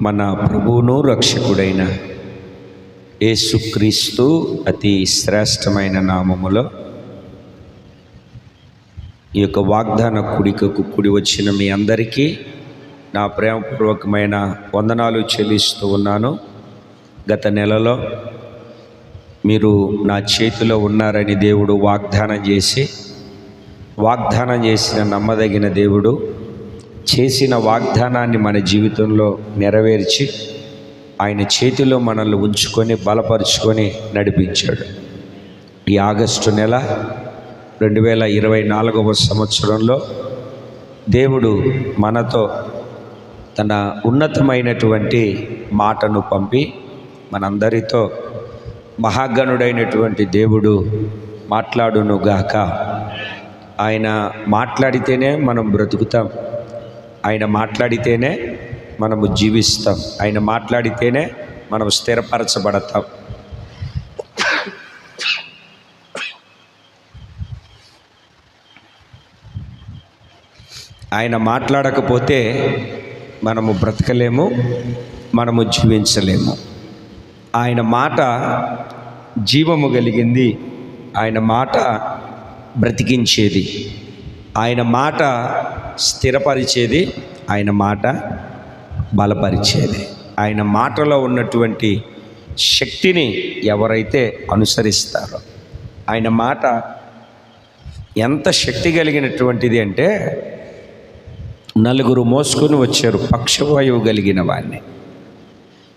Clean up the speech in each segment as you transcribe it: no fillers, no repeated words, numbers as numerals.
మన ప్రభువును రక్షకుడైన యేసుక్రీస్తు అతి శ్రేష్టమైన నామములో ఈ యొక్క వాగ్దాన కుడికకు కూడి వచ్చిన మీ అందరికీ నా ప్రేమపూర్వకమైన వందనాలు చెల్లిస్తూ ఉన్నాను. గత నెలలో మీరు నా చేతిలో ఉన్నారని దేవుడు వాగ్దానం చేసిన నమ్మదగిన దేవుడు చేసిన వాగ్దానాన్ని మన జీవితంలో నెరవేర్చి ఆయన చేతిలో మనల్ని ఉంచుకొని బలపరుచుకొని నడిపించాడు. ఈ ఆగస్టు నెల 2024వ సంవత్సరంలో దేవుడు మనతో తన ఉన్నతమైనటువంటి మాటను పంపి మనందరితో మహాగణుడైనటువంటి దేవుడు మాట్లాడునుగాక. ఆయన మాట్లాడితేనే మనం బ్రతుకుతాం, ఆయన మాట్లాడితేనే మనము జీవిస్తాం, ఆయన మాట్లాడితేనే మనం స్థిరపరచబడతాం. ఆయన మాట్లాడకపోతే మనము బ్రతకలేము, మనము జీవించలేము. ఆయన మాట జీవము కలిగింది, ఆయన మాట బ్రతికించేది, ఆయన మాట స్థిరపరిచేది, ఆయన మాట బలపరిచేది. ఆయన మాటలో ఉన్నటువంటి శక్తిని ఎవరైతే అనుసరిస్తారో, ఆయన మాట ఎంత శక్తి కలిగినటువంటిది అంటే, నలుగురు మోసుకొని వచ్చారు పక్షవాయువు కలిగిన వాడిని.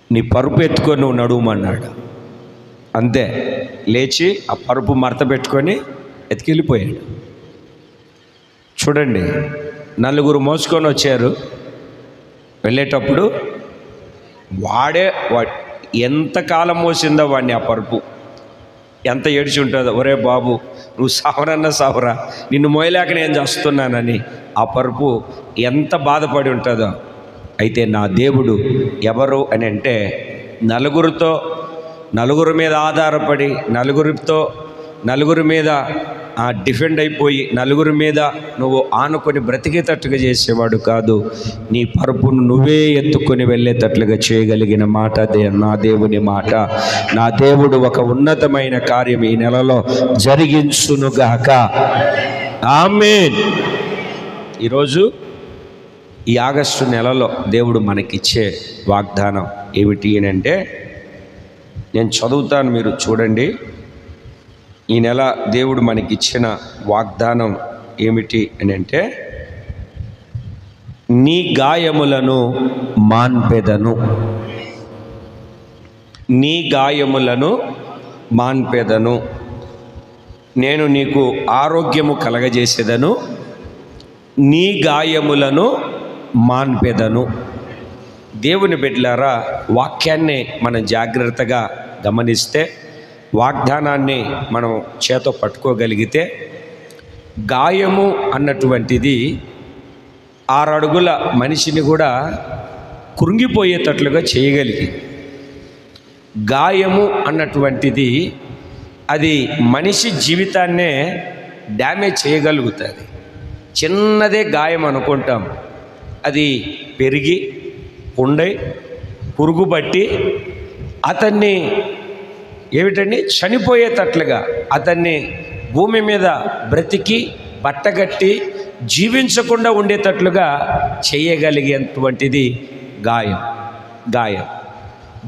నీ పరుపు ఎత్తుకొని నువ్వు నడుమన్నాడు. అంతే, లేచి ఆ పరుపు మడత పెట్టుకొని ఎత్తుకెళ్ళిపోయాడు. చూడండి, నలుగురు మోసుకొని వచ్చారు. వెళ్ళేటప్పుడు వాడే ఎంతకాలం మోసిందో వాడిని ఆ పరుపు, ఎంత ఏడిచి ఉంటుందో. ఒరే బాబు, నువ్వు సావరన్నా సావరా, నిన్ను మోయలేక నేను చేస్తున్నానని ఆ పరుపు ఎంత బాధపడి ఉంటుందో. అయితే నా దేవుడు ఎవరు అని అంటే, నలుగురి మీద ఆధారపడి నలుగురి మీద డిఫెండ్ అయిపోయి నలుగురి మీద నువ్వు ఆనుకొని బ్రతికేటట్లుగా చేసేవాడు కాదు. నీ పరుపును నువ్వే ఎత్తుకొని వెళ్ళేటట్లుగా చేయగలిగిన మాట నా దేవుని మాట. నా దేవుడు ఒక ఉన్నతమైన కార్యం ఈ నెలలో జరిగించునుగాక. ఆమేన్. ఈరోజు ఈ ఆగస్టు నెలలో దేవుడు మనకిచ్చే వాగ్దానం ఏమిటి అని అంటే, నేను చదువుతాను, మీరు చూడండి. ఈ నెల దేవుడు మనకిచ్చిన వాగ్దానం ఏమిటి అని అంటే, నీ గాయములను మాన్పెదను, నీ గాయములను మాన్పెదను, నేను నీకు ఆరోగ్యము కలగజేసేదను, నీ గాయములను మాన్పెదను. దేవుని బిడ్డలారా, వాక్యాన్ని మనం జాగ్రత్తగా గమనిస్తే, వాగ్దానాన్ని మనం చేతో పట్టుకోగలిగితే, గాయము అన్నటువంటిది 6 అడుగుల మనిషిని కూడా కృంగిపోయేటట్లుగా చేయగలిగి, గాయము అన్నటువంటిది అది మనిషి జీవితాన్నే డ్యామేజ్ చేయగలుగుతుంది. చిన్నదే గాయం అనుకుంటాం, అది పెరిగి పుండై పురుగు పట్టి అతన్ని ఏమిటండి చనిపోయేటట్లుగా, అతన్ని భూమి మీద బ్రతికి బట్టగట్టి జీవించకుండా ఉండేటట్లుగా చేయగలిగేటువంటిది గాయం.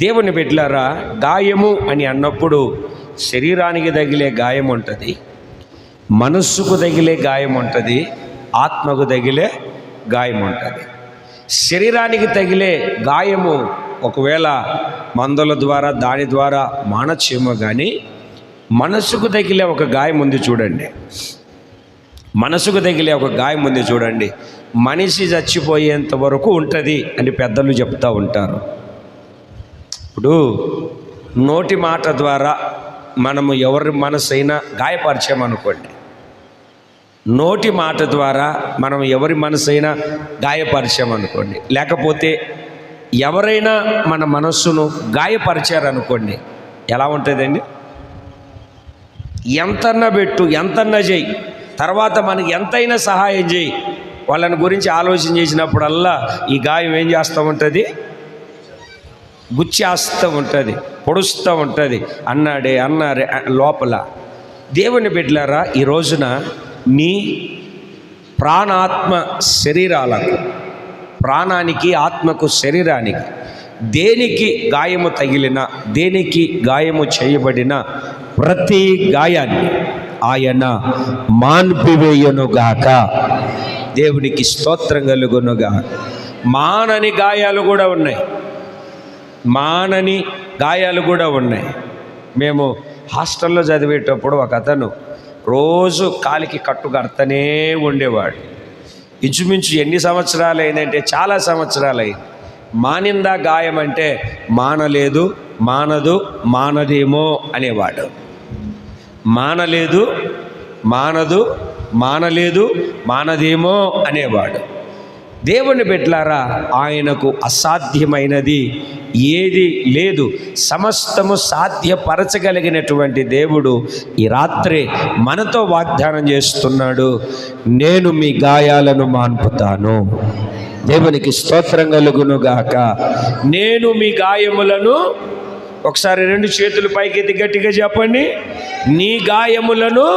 దేవుని బిడ్డలారా, గాయము అని అన్నప్పుడు శరీరానికి తగిలే గాయం ఉంటుంది, మనస్సుకు తగిలే గాయం ఉంటుంది, ఆత్మకు తగిలే గాయం ఉంటుంది. శరీరానికి తగిలే గాయము ఒకవేళ మందుల ద్వారా దాని ద్వారా మానచ్చేమో, కానీ మనసుకు తగిలే ఒక గాయం ఉంది చూడండి. మనసుకు తగిలే ఒక గాయం ఉంది చూడండి, మనిషి చచ్చిపోయేంత వరకు ఉంటుంది అని పెద్దలు చెప్తూ ఉంటారు. ఇప్పుడు నోటి మాట ద్వారా మనము ఎవరి మనసైనా గాయపరిచామనుకోండి, నోటి మాట ద్వారా మనం ఎవరి మనసైనా గాయపరిచామనుకోండి, లేకపోతే ఎవరైనా మన మనస్సును గాయపరిచారనుకోండి, ఎలా ఉంటుందండి? ఎంతన్నా పెట్టు, ఎంతన్నా చేయి, తర్వాత మనకి ఎంతైనా సహాయం చేయి, వాళ్ళని గురించి ఆలోచన చేసినప్పుడల్లా ఈ గాయం ఏం చేస్తూ ఉంటుంది? గుచ్చేస్తూ ఉంటుంది, పొడుస్తూ ఉంటుంది, అన్నారే లోపల. దేవుని బిడ్డలారా, ఈ రోజున నీ ప్రాణాత్మ శరీరాలకు, ప్రాణానికి, ఆత్మకు, శరీరానికి దేనికి గాయము తగిలిన, దేనికి గాయము చేయబడిన ప్రతి గాయాన్ని ఆయన మాన్పివేయునుగాక. దేవునికి స్తోత్రం కలుగునుగా. మానని గాయాలు కూడా ఉన్నాయి, మానని గాయాలు కూడా ఉన్నాయి. మేము హాస్టల్లో చదివేటప్పుడు ఒక అతను రోజు కాలికి కట్టు కడతనే ఉండేవాడు. ఇంచుమించు ఎన్ని సంవత్సరాలు అయిందంటే చాలా సంవత్సరాలు అయింది. మానిందా గాయం అంటే మానలేదు, మానదు, మానదేమో అనేవాడు. మానలేదు, మానదు, మానలేదు, మానదేమో అనేవాడు. దేవుని బిడ్డలారా, ఆయనకు అసాధ్యమైనది ఏది లేదు. సమస్తము సాధ్యపరచగలిగినటువంటి దేవుడు ఈ రాత్రి మనతో వాగ్దానం చేస్తున్నాడు, నేను మీ గాయాలను మాన్పుతాను. దేవునికి స్తోత్రం కలుగునుగాక. నేను మీ గాయములను, ఒకసారి 2 చేతులు పైకెత్తి గట్టిగా చెప్పండి, నీ గాయములను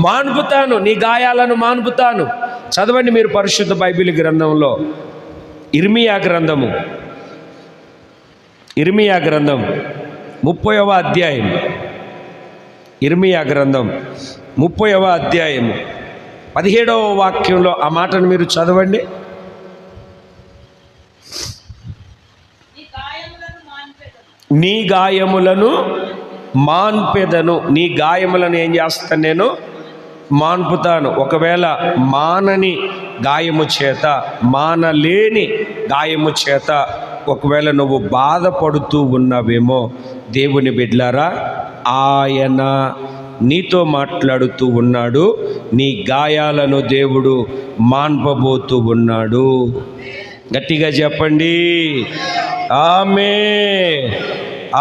మాన్పుతాను, నీ గాయాలను మాన్పుతాను. చదవండి మీరు పరిశుద్ధ బైబిల్ గ్రంథంలో ఇర్మియా గ్రంథం 30వ అధ్యాయం, ఇర్మియా గ్రంథం 30వ అధ్యాయం 17వ వాక్యంలో ఆ మాటను మీరు చదవండి. నీ గాయములను మాన్పెదను. నీ గాయములను ఏం చేస్తాను? నేను మాన్పుతాను. ఒకవేళ మానని గాయము చేత, మానలేని గాయము చేత ఒకవేళ నువ్వు బాధపడుతూ ఉన్నావేమో, దేవుని బిడ్డలారా, ఆయన నీతో మాట్లాడుతూ ఉన్నాడు. నీ గాయాలను దేవుడు మాన్పబోతూ ఉన్నాడు. గట్టిగా చెప్పండి, ఆమేన్,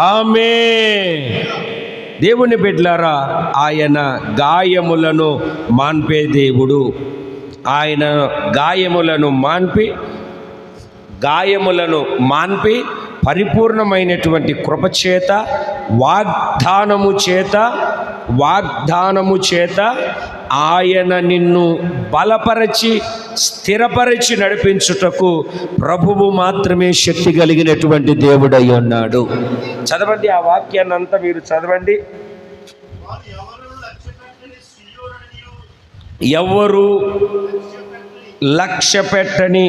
ఆమేన్. దేవుని బిడ్డలారా, ఆయన గాయములను మాన్పే దేవుడు. ఆయన గాయములను మాన్పి పరిపూర్ణమైనటువంటి కృపచేత, వాగ్దానము చేత ఆయన నిన్ను బలపరచి, స్థిరపరిచి నడిపించుటకు ప్రభువు మాత్రమే శక్తి కలిగినటువంటి దేవుడై ఉన్నాడు. చదవండి ఆ వాక్యాన్ని అంతా మీరు చదవండి. ఎవరు లక్ష్య పెట్టని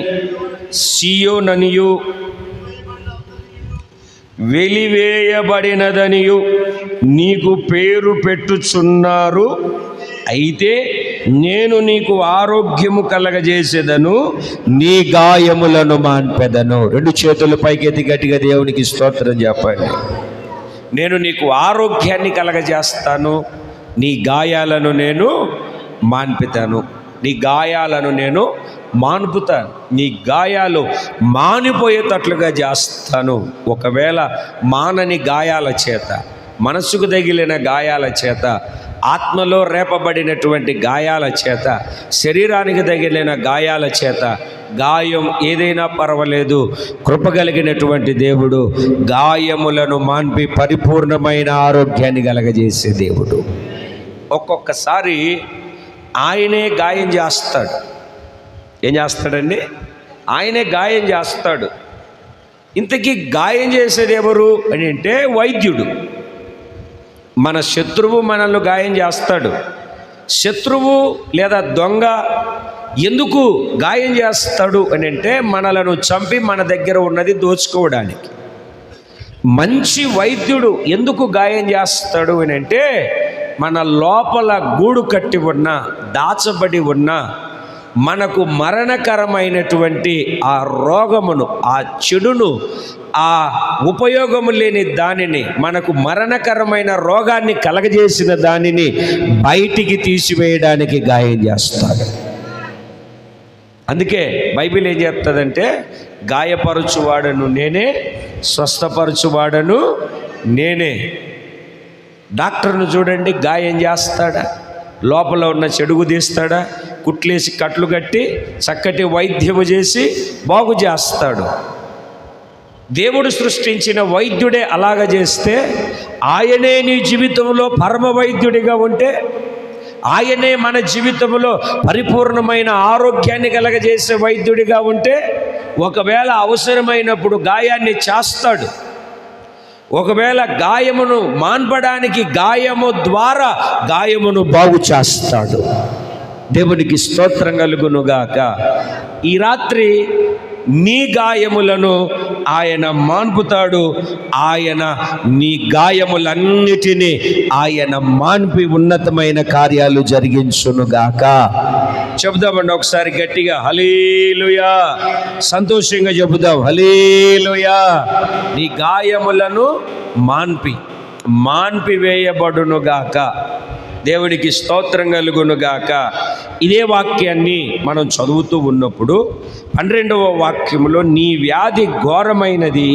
సియోననియు, వెలివేయబడినదనియు నీకు పేరు పెట్టుచున్నారు. అయితే నేను నీకు ఆరోగ్యము కలగజేసేదను, నీ గాయములను మాన్పెదను. 2 చేతులు పైకెత్తి గట్టిగా దేవునికి స్తోత్రం చెప్పండి. నేను నీకు ఆరోగ్యాన్ని కలగజేస్తాను, నీ గాయాలను నేను మాన్పుతాను, నీ గాయాలను నేను మాన్పుతాను, నీ గాయాలు మానిపోయేటట్లుగా చేస్తాను. ఒకవేళ మానని గాయాల చేత, మనసుకు తగిలిన గాయాల చేత, ఆత్మలో రేపబడినటువంటి గాయాల చేత, శరీరానికి తగిలిన గాయాల చేత, గాయం ఏదైనా పర్వాలేదు, కృపగలిగినటువంటి దేవుడు గాయములను మాన్పి పరిపూర్ణమైన ఆరోగ్యాన్ని కలగజేసే దేవుడు. ఒక్కొక్కసారి ఆయనే గాయం చేస్తాడు. ఏం చేస్తాడండి? ఆయనే గాయం చేస్తాడు. ఇంతకీ గాయం చేసేది ఎవరు అని అంటే వైద్యుడు. మన శత్రువు మనల్ని గాయం చేస్తాడు. శత్రువు లేదా దొంగ ఎందుకు గాయం చేస్తాడు అని అంటే మనలను చంపి మన దగ్గర ఉన్నది దోచుకోవడానికి. మంచి వైద్యుడు ఎందుకు గాయం చేస్తాడు అని అంటే మన లోపల గూడు కట్టి ఉన్న, దాచబడి ఉన్న, మనకు మరణకరమైనటువంటి ఆ రోగమును, ఆ చెడును, ఆ ఉపయోగము లేని దానిని, మనకు మరణకరమైన రోగాన్ని కలగజేసిన దానిని బయటికి తీసివేయడానికి గాయం చేస్తాడు. అందుకే బైబిల్ ఏం చెప్తుందంటే, గాయపరచువాడను నేనే, స్వస్థపరచువాడను నేనే. డాక్టర్ను చూడండి, గాయం చేస్తాడా? లోపల ఉన్న చెడుగు తీస్తాడా? కుట్లేసి కట్లు కట్టి చక్కటి వైద్యము చేసి బాగు చేస్తాడు. దేవుడు సృష్టించిన వైద్యుడే అలాగ చేస్తే, ఆయనే నీ జీవితంలో పరమ వైద్యుడిగా ఉంటే, ఆయనే మన జీవితంలో పరిపూర్ణమైన ఆరోగ్యాన్ని కలగజేసే వైద్యుడిగా ఉంటే, ఒకవేళ అవసరమైనప్పుడు గాయాన్ని చేస్తాడు. ఒకవేళ గాయమును మాన్పడానికి గాయము ద్వారా గాయమును బాగు చేస్తాడు. దేవునికి స్తోత్రం కలుగునుగాక. ఈ రాత్రి నీ గాయములను ఆయన మాన్పుతాడు. ఆయన నీ గాయములన్నిటినీ ఆయన మాన్పి ఉన్నతమైన కార్యాలు జరిగించునుగాక. చెబుదామండి ఒకసారి గట్టిగా హల్లెలూయా. సంతోషంగా చెబుదాం హల్లెలూయా. నీ గాయములను మాన్పి వేయబడునుగాక. దేవునికి స్తోత్రం కలుగునుగాక. ఇదే వాక్యాన్ని మనం చదువుతూ ఉన్నప్పుడు 12వ వాక్యములో, నీ వ్యాధి ఘోరమైనది,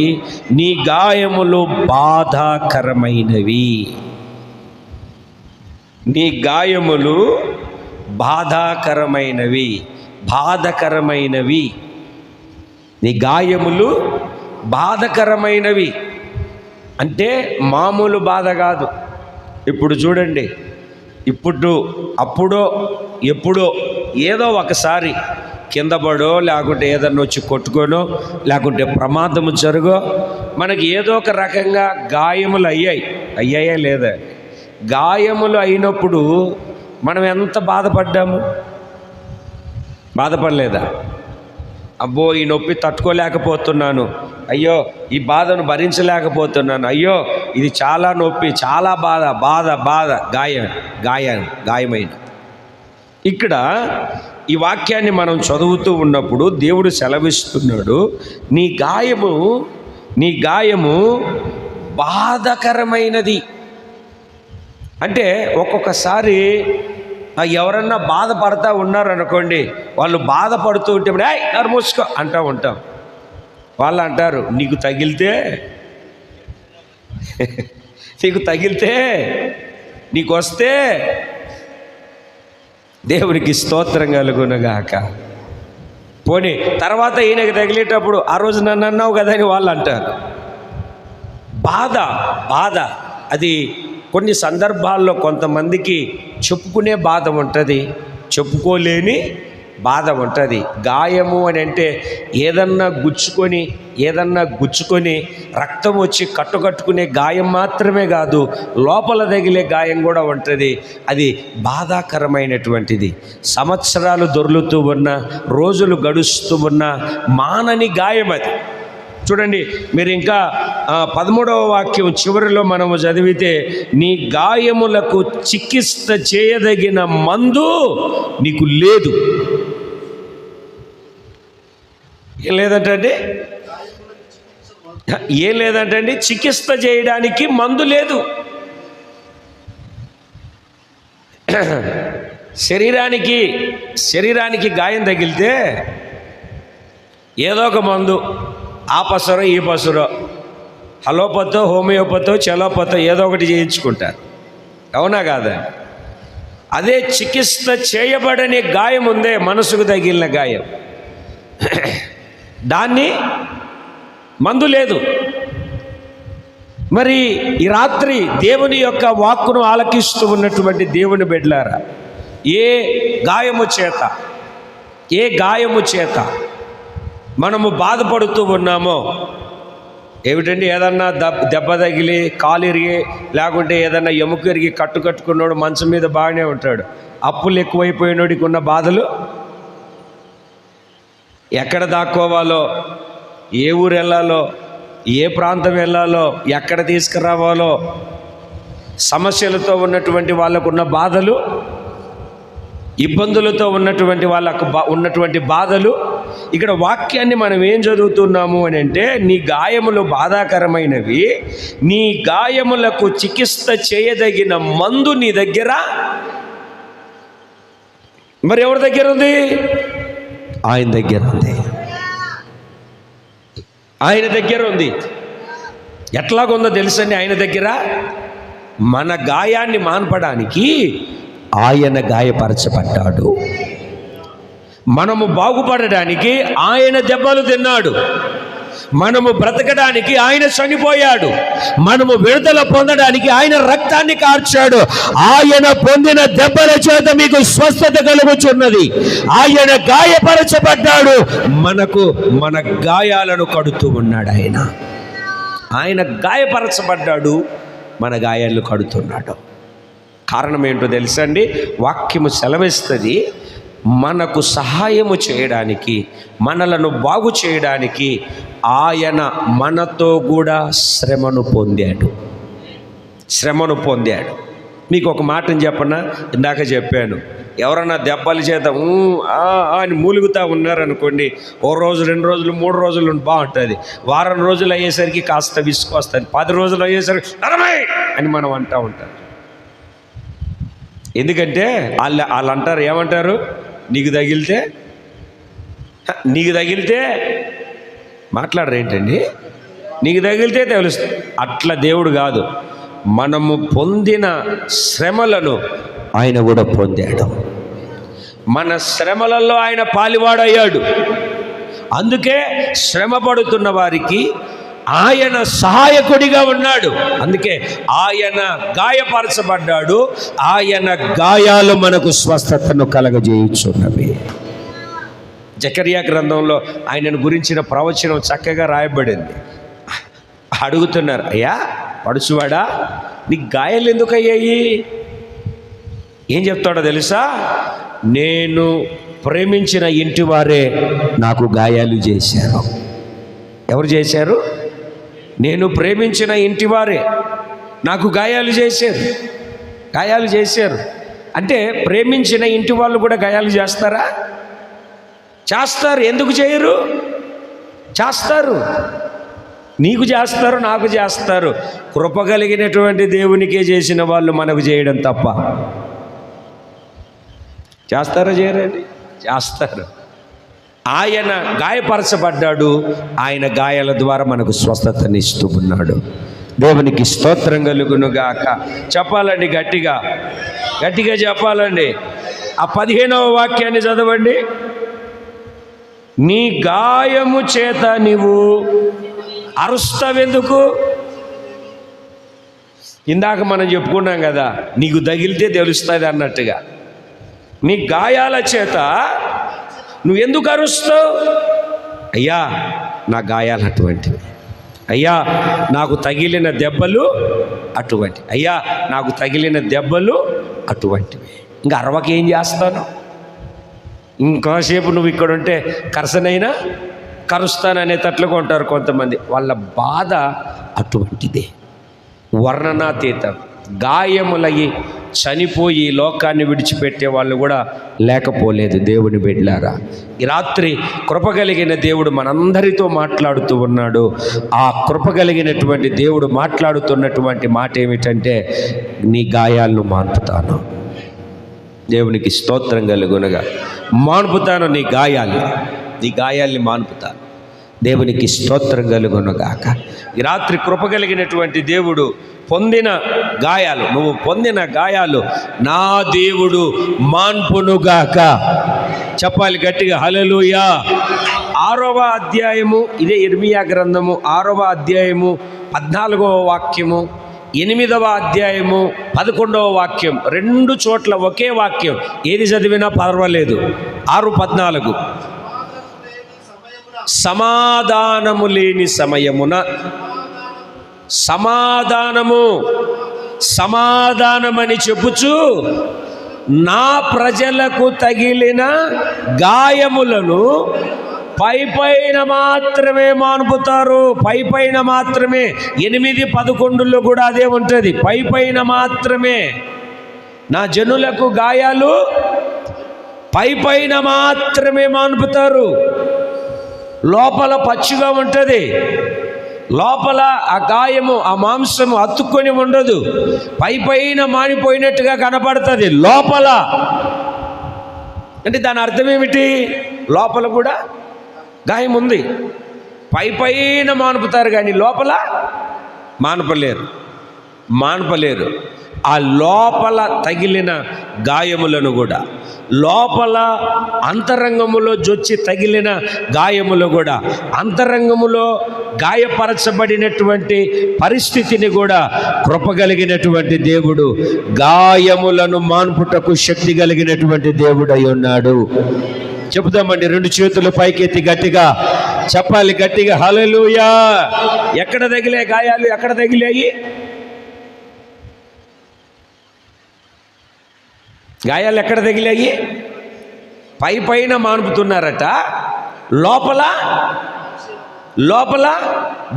నీ గాయములు బాధాకరమైనవి. నీ గాయములు బాధాకరమైనవి, బాధకరమైనవి. నీ గాయములు బాధకరమైనవి అంటే మామూలు బాధ కాదు. ఇప్పుడు చూడండి, అప్పుడో ఎప్పుడో ఏదో ఒకసారి కింద పడో, లేకుంటే ఏదన్నా వచ్చి కొట్టుకోనో, లేకుంటే ప్రమాదము జరుగో, మనకి ఏదో ఒక రకంగా గాయములు అయ్యాయా లేదా? గాయములు అయినప్పుడు మనం ఎంత బాధపడలేదా? అబ్బో, ఈ నొప్పి తట్టుకోలేకపోతున్నాను, అయ్యో ఈ బాధను భరించలేకపోతున్నాను, అయ్యో ఇది చాలా నొప్పి, చాలా బాధ గాయమైన. ఇక్కడ ఈ వాక్యాన్ని మనం చదువుతూ ఉన్నప్పుడు దేవుడు సెలవిస్తున్నాడు, నీ గాయము బాధకరమైనది. అంటే ఒక్కొక్కసారి ఎవరన్నా బాధపడతా ఉన్నారనుకోండి, వాళ్ళు బాధపడుతూ ఉంటే నోరు మూసుకో అంటూ ఉంటాం. వాళ్ళు అంటారు, నీకు తగిలితే నీకు వస్తే. దేవునికి స్తోత్రం కలుగునుగాక. పోనీ తర్వాత ఈయనకి తగిలేటప్పుడు, ఆ రోజు నన్ను అన్నావు కదా అని వాళ్ళు అంటారు. బాధ అది కొన్ని సందర్భాల్లో కొంతమందికి చెప్పుకునే బాధ ఉంటుంది, చెప్పుకోలేని బాధ ఉంటుంది. గాయము అని అంటే ఏదన్నా గుచ్చుకొని రక్తం వచ్చి కట్టుకునే గాయం మాత్రమే కాదు, లోపల తగిలే గాయం కూడా ఉంటుంది. అది బాధాకరమైనటువంటిది. సంవత్సరాలు దొర్లుతూ ఉన్నా, రోజులు గడుస్తూ ఉన్నా మానని గాయం అది. చూడండి, మీరు ఇంకా 13వ వాక్యం చివరిలో మనము చదివితే, నీ గాయములకు చికిత్స చేయదగిన మందు నీకు లేదు. ఏం లేదంటే చికిత్స చేయడానికి మందు లేదు. శరీరానికి గాయం తగిలితే ఏదో ఒక మందు, ఆ పసరో ఈ పసరో, అలోపతో హోమియోపతో చెలోపతో ఏదో ఒకటి చేయించుకుంటారు. అవునా కాదా? అదే చికిత్స చేయబడని గాయం ఉందే, మనసుకు తగిలిన గాయం, దాన్ని మందు లేదు. మరి ఈ రాత్రి దేవుని యొక్క వాక్కును ఆలకిస్తూ ఉన్నటువంటి దేవుని బిడ్డలారా, ఏ గాయము చేత మనము బాధపడుతూ ఉన్నామో, ఏమిటండి, ఏదన్నా దెబ్బ తగిలి కాలు ఇరిగి, లేకుంటే ఏదన్నా ఎముక ఇరిగి కట్టుకున్నాడు మంచం మీద బాగానే ఉంటాడు. అప్పులు ఎక్కువైపోయినోడికి ఉన్న బాధలు, ఎక్కడ దాక్కోవాలో, ఏ ఊరు వెళ్ళాలో, ఏ ప్రాంతం వెళ్ళాలో, ఎక్కడ తీసుకురావాలో, సమస్యలతో ఉన్నటువంటి వాళ్ళకున్న బాధలు, ఇబ్బందులతో ఉన్నటువంటి వాళ్ళకు ఉన్నటువంటి బాధలు. ఇక్కడ వాక్యాన్ని మనం ఏం చదువుతున్నాము అని అంటే, నీ గాయములు బాధాకరమైనవి, నీ గాయములకు చికిత్స చేయదగిన మందు నీ దగ్గర, మరి ఎవరి దగ్గర ఉంది? ఆయన దగ్గర ఉంది. ఆయన దగ్గర ఉంది. ఎట్లాగుందో తెలుసండి, ఆయన దగ్గర మన గాయాన్ని మాన్పడానికి ఆయన గాయపరచబడ్డాడు. మనము బాగుపడడానికి ఆయన దెబ్బలు తిన్నాడు. మనము బ్రతకడానికి ఆయన చనిపోయాడు, మనము విడుదల పొందడానికి ఆయన రక్తాన్ని కార్చాడు. ఆయన పొందిన దెబ్బల చేత మీకు స్వస్థత కలుగుచున్నది. ఆయన గాయపరచబడ్డాడు, మన గాయాలను కడుతూ ఉన్నాడు. ఆయన గాయపరచబడ్డాడు, మన గాయాలను కడుతున్నాడు. కారణం ఏంటో తెలుసండి? వాక్యము సెలవిస్తుంది, మనకు సహాయము చేయడానికి, మనలను బాగు చేయడానికి ఆయన మనతో కూడా శ్రమను పొందాడు. మీకు ఒక మాటని చెప్పనా? ఇందాక చెప్పాను, ఎవరన్నా దెబ్బల చేత అని మూలుగుతూ ఉన్నారనుకోండి, ఓ రోజు 2 రోజులు 3 రోజులు బాగుంటుంది. వారం రోజులు అయ్యేసరికి కాస్త విసుకొస్తుంది. 10 రోజులు అయ్యేసరికి నరమై అని మనం అంటూ ఉంటాం. ఎందుకంటే వాళ్ళు అంటారు, ఏమంటారు? నీకు తగిలితే మాట్లాడరు ఏంటండి? నీకు తగిలితే తెలుస్తుంది. అట్లా దేవుడు కాదు, మనము పొందిన శ్రమలను ఆయన కూడా పొందాడు. మన శ్రమలలో ఆయన పాలివాడయ్యాడు. అందుకే శ్రమ పడుతున్న వారికి ఆయన సహాయకుడిగా ఉన్నాడు. అందుకే ఆయన గాయపరచబడ్డాడు, ఆయన గాయాలు మనకు స్వస్థతను కలగజేయుచున్నవి. జకరియా గ్రంథంలో ఆయనను గురించిన ప్రవచనం చక్కగా రాయబడింది. అడుగుతున్నారు, అయ్యా పడుచువాడా, నీకు గాయాలు ఎందుకు అయ్యాయి? ఏం చెప్తాడో తెలుసా? నేను ప్రేమించిన ఇంటి వారే నాకు గాయాలు చేశారు. ఎవరు చేశారు? నేను ప్రేమించిన ఇంటి వారే నాకు గాయాలు చేశారు. అంటే ప్రేమించిన ఇంటి వాళ్ళు కూడా గాయాలు చేస్తారా? చేస్తారు. ఎందుకు చేయరు? చేస్తారు. నీకు చేస్తారు, నాకు చేస్తారు. కృప కలిగినటువంటి దేవునికే చేసిన వాళ్ళు మనకు చేయడం తప్ప చేస్తారా? చేయరండి, చేస్తారు. ఆయన గాయపరచబడ్డాడు, ఆయన గాయాల ద్వారా మనకు స్వస్థతని ఇస్తూ ఉన్నాడు. దేవునికి స్తోత్రం కలుగునుగాక. చెప్పాలండి, గట్టిగా చెప్పాలండి. ఆ 15వ వాక్యాన్ని చదవండి. నీ గాయము చేత నీవు అరుస్తావెందుకు? ఇందాక మనం చెప్పుకున్నాం కదా, నీకు తగిలితే తెలుస్తుంది అన్నట్టుగా. నీ గాయాల చేత నువ్వెందుకు అరుస్తావు? అయ్యా నా గాయాలు అటువంటివి, అయ్యా నాకు తగిలిన దెబ్బలు అటువంటివి, అయ్యా నాకు తగిలిన దెబ్బలు అటువంటివి. ఇంకా అరవకేం చేస్తాను? ఇంకోసేపు నువ్వు ఇక్కడ ఉంటే కరసనైనా కరుస్తాననే తట్లుగా ఉంటారు కొంతమంది. వాళ్ళ బాధ అటువంటిదే, వర్ణనాతీతం. గాయములయ్యి చనిపోయి లోకాన్ని విడిచిపెట్టే వాళ్ళు కూడా లేకపోలేదు. దేవుని బిడ్డలారా, ఈ రాత్రి కృప కలిగిన దేవుడు మనందరితో మాట్లాడుతూ ఉన్నాడు. ఆ కృప కలిగినటువంటి దేవుడు మాట్లాడుతున్నటువంటి మాట ఏమిటంటే, నీ గాయాలను మాన్పుతాను. దేవునికి స్తోత్రం కలుగునగా. మాన్పుతాను నీ గాయాల్ని మాన్పుతాను. దేవునికి స్తోత్రం కలుగునుగాక. ఈ రాత్రి కృప కలిగినటువంటి దేవుడు పొందిన గాయాలు, నువ్వు పొందిన గాయాలు నా దేవుడు మాన్పునుగాక. చెప్పాలి గట్టిగా, హల్లెలూయా. 6వ అధ్యాయము, ఇదే ఇర్మియా గ్రంథము 6వ అధ్యాయము 14వ వాక్యము, 8వ అధ్యాయము 11వ వాక్యం, 2 చోట్ల ఒకే వాక్యం. ఏది చదివినా పర్వాలేదు. 6:14 సమాధానము లేని సమయమున సమాధానమని చెప్పుచు నా ప్రజలకు తగిలిన గాయములను పైపైన మాత్రమే మాన్పుతారు. పైపైన మాత్రమే. 8:11 కూడా అదే ఉంటుంది. పైపైన మాత్రమే. నా జనులకు గాయాలు పైపైన మాత్రమే మాన్పుతారు. లోపల పచ్చిగా ఉంటుంది. లోపల ఆ గాయము, ఆ మాంసము అతుక్కొని ఉండదు. పైపైన మానిపోయినట్టుగా కనపడుతుంది. లోపల అంటే దాని అర్థం ఏమిటి? లోపల కూడా గాయం ఉంది. పైపైన మానుపుతారు కానీ లోపల మానపలేరు. ఆ లోపల తగిలిన గాయములను కూడా, లోపల అంతరంగములో జొచ్చి తగిలిన గాయములు కూడా, అంతరంగములో గాయపరచబడినటువంటి పరిస్థితిని కూడా కృప కలిగినటువంటి దేవుడు, గాయములను మాన్పుటకు శక్తి కలిగినటువంటి దేవుడై ఉన్నాడు. చెబుతామండి, రెండు చేతులు పైకెత్తి గట్టిగా చెప్పాలి, గట్టిగా హల్లెలూయా. ఎక్కడ తగిలే గాయాలు? ఎక్కడ తగిలాయి గాయాలు? ఎక్కడ తగిలాయి? పైన మాన్పుతున్నారట, లోపల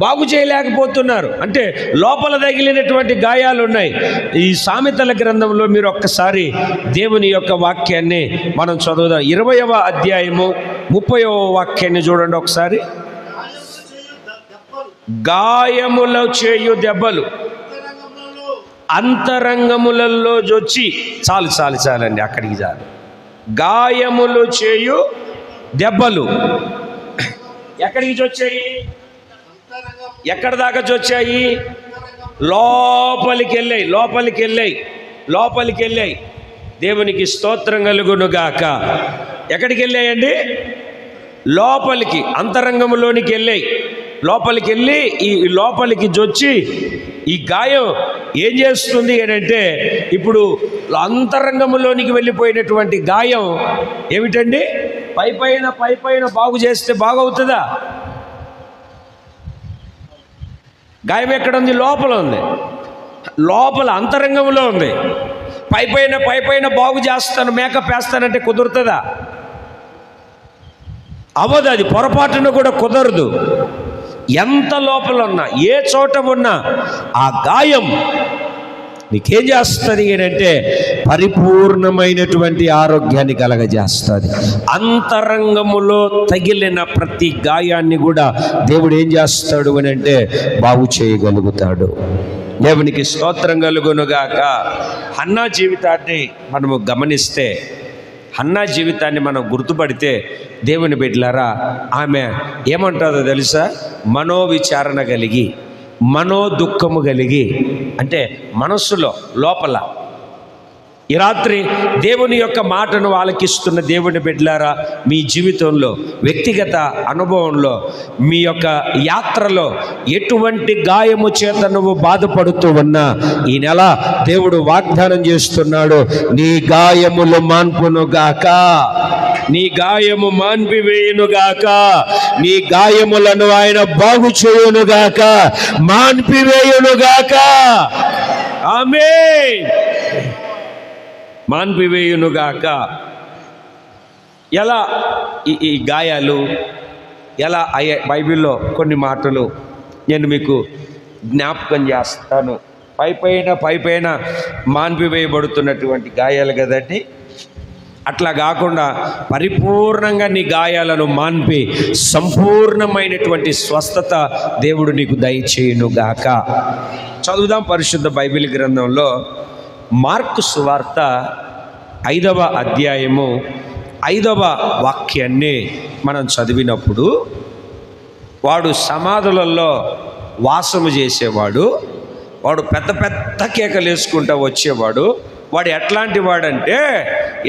బాగు చేయలేకపోతున్నారు. అంటే లోపల తగిలినటువంటి గాయాలు ఉన్నాయి. ఈ సామెతల గ్రంథంలో మీరు ఒక్కసారి దేవుని యొక్క వాక్యాన్ని మనం చదువుదాం. 20వ అధ్యాయము 30వ వాక్యాన్ని చూడండి ఒకసారి. గాయములు చేయు దెబ్బలు అంతరంగములలో జొచ్చి, చాలండి, అక్కడికి చాలు. గాయములు చేయు దెబ్బలు ఎక్కడికి చొచ్చాయి? ఎక్కడ దాకా చొచ్చాయి? లోపలికి వెళ్ళాయి. దేవునికి స్తోత్రం కలుగునుగాక. ఎక్కడికి వెళ్ళాయండి? లోపలికి, అంతరంగంలోనికి వెళ్ళి ఈ లోపలికి జొచ్చి ఈ గాయం ఏం చేస్తుంది అని అంటే, ఇప్పుడు అంతరంగంలోనికి వెళ్ళిపోయినటువంటి గాయం ఏమిటండి? పైపైన బాగు చేస్తే బాగవుతుందా? గాయం ఎక్కడ ఉంది? లోపల ఉంది. లోపల అంతరంగంలో ఉంది. పైపైన బాగు చేస్తాను, మేకప్ వేస్తానంటే కుదురుతుందా? అవ్వదు. అది పొరపాటున కూడా కుదరదు. ఎంత లోపల ఉన్నా, ఏ చోట ఉన్నా ఆ గాయం నీకేం చేస్తుంది అంటే పరిపూర్ణమైనటువంటి ఆరోగ్యాన్ని కలగజేస్తుంది. అంతరంగములో తగిలిన ప్రతి గాయాన్ని కూడా దేవుడు ఏం చేస్తాడు అని అంటే బాగు చేయగలుగుతాడు. దేవునికి స్తోత్రం కలుగునుగాక. హన్నా జీవితాన్ని మనము గమనిస్తే, హన్నా జీవితాన్ని మనం గుర్తుపడితే, దేవుని బిడ్డలారా, ఆమె ఏమంటుందో తెలుసా? మనోవిచారణ కలిగి, మనోదుఖము కలిగి, అంటే మనస్సులో లోపల. ఈ రాత్రి దేవుని యొక్క మాటను ఆలకిస్తున్న దేవుని బిడ్డలారా, మీ జీవితంలో, వ్యక్తిగత అనుభవంలో, మీ యొక్క యాత్రలో ఎటువంటి గాయము చేత నువ్వు బాధపడుతూ ఉన్నా, ఈ నెల దేవుడు వాగ్దానం చేస్తున్నాడు, నీ గాయములు మాన్పునుగాక, నీ గాయము మాన్పివేయునుగాక, నీ గాయములను ఆయన బాగు చేయునుగాక, మాన్పివేయునుగాక. ఆమేన్. మాన్పివేయునుగాక. ఎలా ఈ గాయాలు ఎలా అయ్యే? బైబిల్లో కొన్ని మాటలు నేను మీకు జ్ఞాపకం చేస్తాను. పైపైన మాన్పివేయబడుతున్నటువంటి గాయాలు కదండి. అట్లా కాకుండా పరిపూర్ణంగా నీ గాయాలను మాన్పి సంపూర్ణమైనటువంటి స్వస్థత దేవుడు నీకు దయచేయునుగాక. చదువుదాం పరిశుద్ధ బైబిల్ గ్రంథంలో మార్కు సువార్త 5వ అధ్యాయము 5వ వాక్యాన్ని మనం చదివినప్పుడు, వాడు సమాధులలో వాసము చేసేవాడు, వాడు పెద్ద కేకలు వేసుకుంటూ వచ్చేవాడు. వాడు ఎట్లాంటి వాడంటే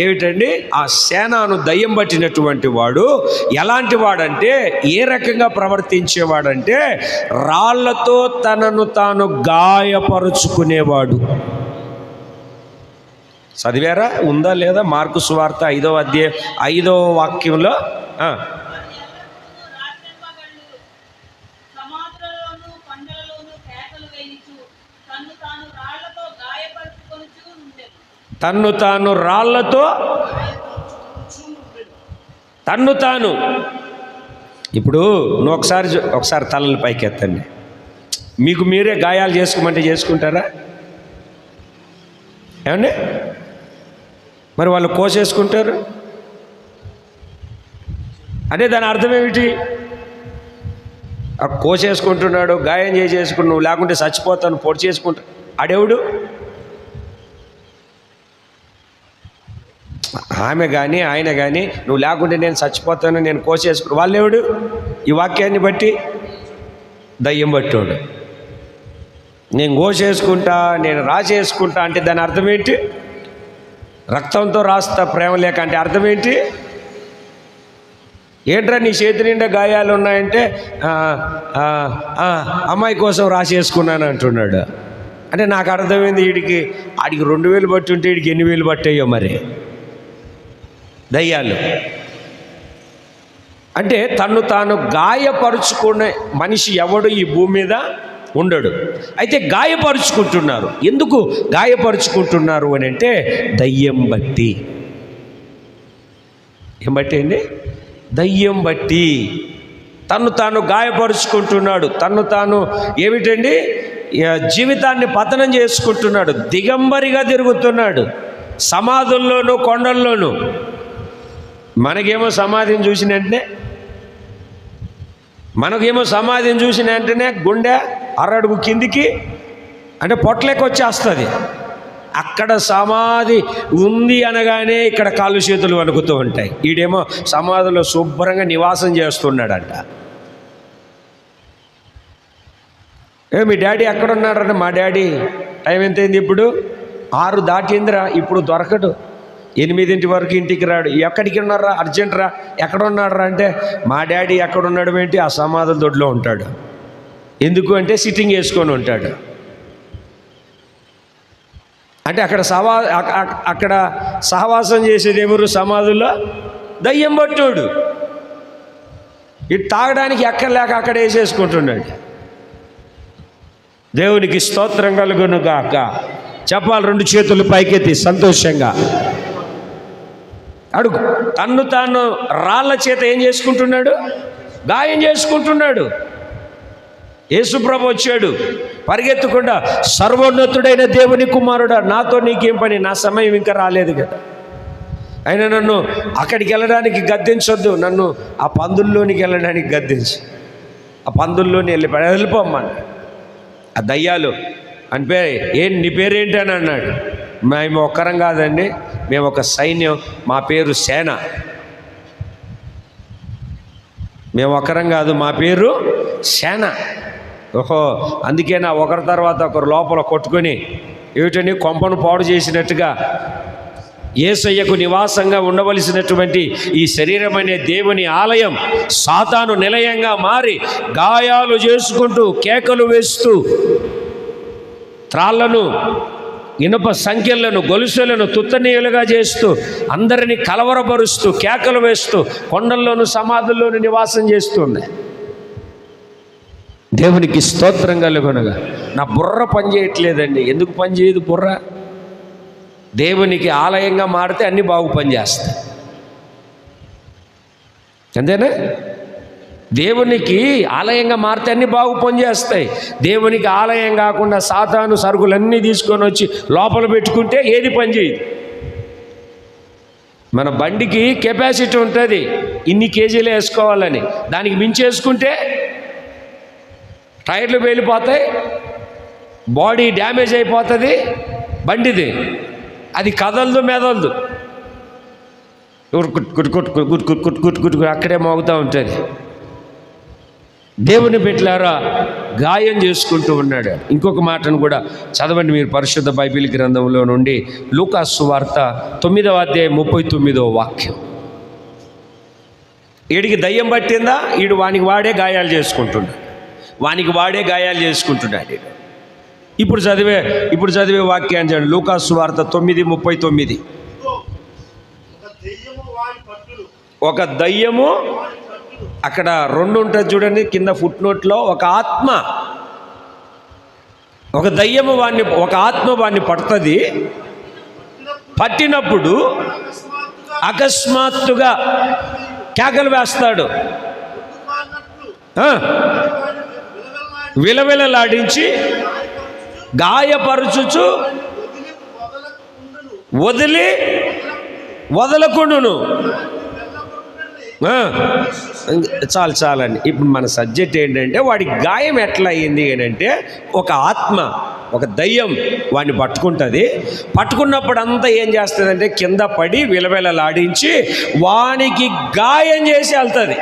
ఏమిటండి? ఆ సేనాను దయ్యం పట్టినటువంటి వాడు. ఎలాంటి వాడంటే, ఏ రకంగా ప్రవర్తించేవాడంటే, రాళ్లతో తనను తాను గాయపరుచుకునేవాడు. చదివారా? ఉందా లేదా? మార్కు సువార్త 5వ అధ్యాయం 5వ వాక్యంలో తన్ను తాను ఇప్పుడు నువ్వు ఒకసారి తలలు పైకి ఎత్తండి. మీకు మీరే గాయాలు చేసుకోమంటే చేసుకుంటారా? ఏమండి? మరి వాళ్ళు కోసేసుకుంటారు అంటే దాని అర్థం ఏమిటి? కోసేసుకుంటున్నాడు, గాయం చేసుకుంటు, నువ్వు లేకుంటే చచ్చిపోతాను, పొడి చేసుకుంటా. ఆడెవడు? ఆమె కానీ ఆయన కానీ, నువ్వు లేకుంటే నేను చచ్చిపోతాను, నేను కోసేసుకుంటా. వాళ్ళెవడు? ఈ వాక్యాన్ని బట్టి దయ్యం పట్టోడు. నేను కోసేసుకుంటా, నేను రాసేసుకుంటా అంటే దాని అర్థం ఏంటి? రక్తంతో రాస్తా ప్రేమ లేక అంటే అర్థం ఏంటి? ఏంట్రా నీ చేతి నిండా గాయాలు ఉన్నాయంటే అమ్మాయి కోసం రాసేసుకున్నాను అంటున్నాడు. అంటే నాకు అర్థమైంది ఆడికి 2000 బట్టి ఉంటే వీడికి ఎన్ని వేలు పట్టాయో మరి దయ్యాలు. అంటే తన్ను తాను గాయపరుచుకునే మనిషి ఎవడు ఈ భూమి మీద ఉండడు. అయితే గాయపరుచుకుంటున్నారు. ఎందుకు గాయపరుచుకుంటున్నారు అని అంటే దయ్యం బట్టి. ఏం బట్టి అండి? దయ్యం బట్టి తన్ను తాను గాయపరుచుకుంటున్నాడు. తన్ను తాను ఏమిటండి జీవితాన్ని పతనం చేసుకుంటున్నాడు. దిగంబరిగా తిరుగుతున్నాడు సమాధుల్లోనూ కొండల్లోనూ. మనకేమో సమాధిని చూసిన వెంటనే గుండె అరడుగు కిందికి అంటే పొట్లకి వచ్చేస్తుంది. అక్కడ సమాధి ఉంది అనగానే ఇక్కడ కాళ్ళు చేతులు వణుకుతూ ఉంటాయి. ఈడేమో సమాధిలో శుభ్రంగా నివాసం చేస్తున్నాడంట. మీ డాడీ ఎక్కడున్నాడంటే మా డాడీ టైం ఎంతైంది ఇప్పుడు 6 దాటిందిరా, ఇప్పుడు దొరకడు, 8 వరకు ఇంటికి రాడు. ఎక్కడికి ఉన్నారా, అర్జెంట్ రా, ఎక్కడ ఉన్నాడు అంటే మా డాడీ ఎక్కడున్నాడు ఏంటి? ఆ సమాధుల దొడ్లో ఉంటాడు. ఎందుకు అంటే సిట్టింగ్ వేసుకొని ఉంటాడు. అంటే అక్కడ సహవాసం చేసేది ఎవరు? సమాధుల్లో దయ్యం పట్టోడు. ఇటు తాగడానికి ఎక్కలేక అక్కడ వేసేసుకుంటున్నాడు. దేవునికి స్తోత్రం కలుగును గాక. చెప్పాలి 2 చేతులు పైకెత్తి సంతోషంగా. అడుగు. తన్ను తాను రాళ్ళ చేత ఏం చేసుకుంటున్నాడు? గాయం చేసుకుంటున్నాడు. యేసుప్రభు వచ్చాడు పరిగెత్తకుండా, సర్వోన్నతుడైన దేవుని కుమారుడా నాతో నీకేం పని, నా సమయం ఇంకా రాలేదు కదా. అయినా నన్ను అక్కడికి వెళ్ళడానికి గద్దించొద్దు, నన్ను ఆ పందుల్లోనికి వెళ్ళడానికి గద్దించు. ఆ పందుల్లోని వెళ్ళిపోమ్మని. ఆ దయ్యాలు అని నీ పేరేంటి అని అన్నాడు. మేము ఒక్కరం కాదండి, మేము ఒక సైన్యం, మా పేరు సేన. మేము ఒక్కరం కాదు, మా పేరు సేన. ఓహో, అందుకేనా ఒకరి తర్వాత ఒకరు లోపల కొట్టుకొని ఏమిటని కొంపను పాడు చేసినట్టుగా యేసయ్యకు నివాసంగా ఉండవలసినటువంటి ఈ శరీరం అనే దేవుని ఆలయం సాతాను నిలయంగా మారి గాయాలు చేసుకుంటూ కేకలు వేస్తూ త్రాళ్లను, ఇనుప సంఖ్యలను, గొలుసులను తుత్తనీయులుగా చేస్తూ అందరినీ కలవరపరుస్తూ కేకలు వేస్తూ కొండల్లోనూ సమాధుల్లోనూ నివాసం చేస్తుంది. దేవునికి స్తోత్రం కలుగునగా. నా బుర్ర పనిచేయట్లేదండి. ఎందుకు పనిచేయదు బుర్ర? దేవునికి ఆలయంగా మారితే అన్నీ బాగు పనిచేస్తాయి. అంతేనా? దేవునికి ఆలయంగా మారితే అన్నీ బాగు పనిచేస్తాయి. దేవునికి ఆలయం కాకుండా సాతాను సరుకులన్నీ తీసుకొని వచ్చి లోపల పెట్టుకుంటే ఏది పనిచేయదు. మన బండికి కెపాసిటీ ఉంటుంది, ఇన్ని కేజీలు వేసుకోవాలని. దానికి మించేసుకుంటే టైర్లు వెళ్ళిపోతాయి, బాడీ డ్యామేజ్ అయిపోతుంది బండిది. అది కదలదు, మెదలదు, గుట్ అక్కడే మోగుతూ ఉంటుంది. దేవుని బిడ్డలారా గాయం చేసుకుంటూ ఉన్నాడు. ఇంకొక మాటను కూడా చదవండి మీరు పరిశుద్ధ బైబిల్ గ్రంథంలో నుండి లూకా సువార్త 9వ అధ్యాయం 39వ వాక్యం. వీడికి దయ్యం పట్టిందా? వీడు వానికి వాడే గాయాలు చేసుకుంటున్నాడు. ఇప్పుడు చదివే వాక్యాన్ని చూడండి. లూకా సువార్త 9:39. ఒక దయ్యము, అక్కడ 2 ఉంటుంది చూడండి కింద ఫుట్ నోట్లో. ఒక ఆత్మ వాడిని పడుతుంది. పట్టినప్పుడు అకస్మాత్తుగా కేకలు వేస్తాడు, విలవిలలాడించి గాయపరుచుచు వదలకుండును. చాలండి. ఇప్పుడు మన సబ్జెక్ట్ ఏంటంటే వాడికి గాయం ఎట్లా అయ్యింది అని అంటే ఒక దయ్యం వాడిని పట్టుకుంటుంది. పట్టుకున్నప్పుడు అంతా ఏం చేస్తుందంటే కింద పడి విలవిలలాడించి వానికి గాయం చేసి వెళ్తుంది.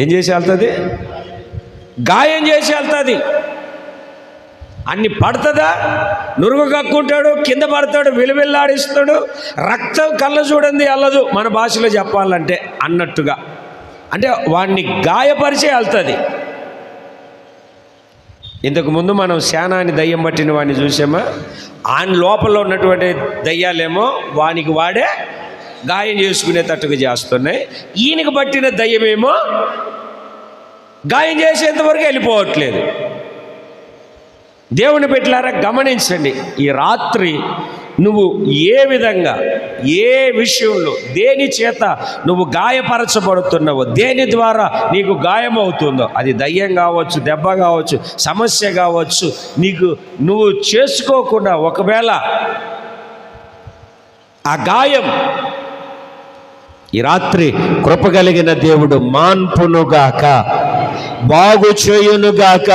ఏం చేసి వెళ్తుంది? గాయం చేసి వెళ్తుంది. అన్ని పడుతుందా? నురుగు కక్కుంటాడు, కింద పడతాడు, విలువిల్లాడిస్తాడు, రక్తం కళ్ళ చూడండి వెళ్ళదు, మన భాషలో చెప్పాలంటే అన్నట్టుగా. అంటే వాడిని గాయపరిచే వెళ్తుంది. ఇంతకుముందు మనం శానాన్ని దయ్యం పట్టిన వాడిని చూసామా? ఆయన లోపల ఉన్నటువంటి దయ్యాలేమో వానికి వాడే గాయం చేసుకునేటట్టుగా చేస్తున్నాయి. ఈయనకు పట్టిన దయ్యమేమో గాయం చేసేంతవరకు వెళ్ళిపోవట్లేదు. దేవుని బిడ్డలారా గమనించండి, ఈ రాత్రి నువ్వు ఏ విధంగా, ఏ విషయంలో, దేని చేత నువ్వు గాయపరచబడుతున్నావో, దేని ద్వారా నీకు గాయం అవుతుందో, అది దయ్యం కావచ్చు, దెబ్బ కావచ్చు, సమస్య కావచ్చు, నువ్వు చేసుకోకుండా ఒకవేళ ఆ గాయం ఈ రాత్రి కృపగలిగిన దేవుడు మాన్పునుగాక, బాగు చేయునుగాక,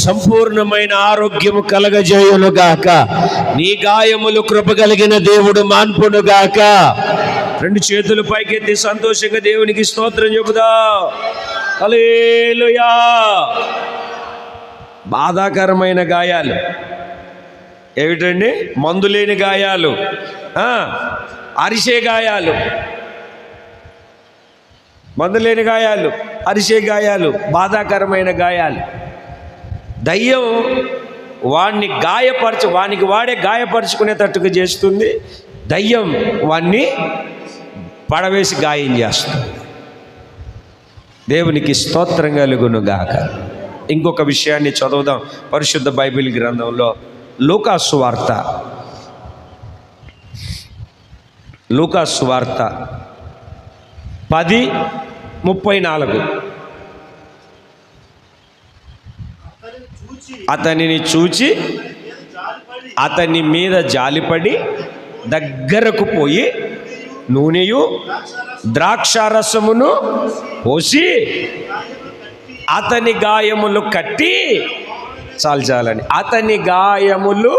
సంపూర్ణమైన ఆరోగ్యము కలగజేయునుగాక. నీ గాయములు కృపగలిగిన దేవుడు మాన్పునుగాక. రెండు చేతులు పైకెత్తి సంతోషంగా దేవునికి స్తోత్రం చెబుదా. హల్లెలూయా. బాధాకరమైన గాయాలు ఏమిటండి? మందులేని గాయాలు, అరిసే గాయాలు, మందులేని గాయాలు, అరిసే గాయాలు, బాధాకరమైన గాయాలు. దయ్యం వానికి వాడే గాయపరుచుకునేటట్టుగా చేస్తుంది. దయ్యం వాణ్ణి పడవేసి గాయం చేస్తుంది. దేవునికి స్తోత్రం కలుగునుగాక. ఇంకొక విషయాన్ని చదువుదాం పరిశుద్ధ బైబిల్ గ్రంథంలో. లూకాసు వార్త 10:34. అతనిని చూచి అతని మీద జాలిపడి దగ్గరకు పోయి నూనెయు ద్రాక్షారసమును పోసి అతని గాయములు కట్టి, చాలని అతని గాయములు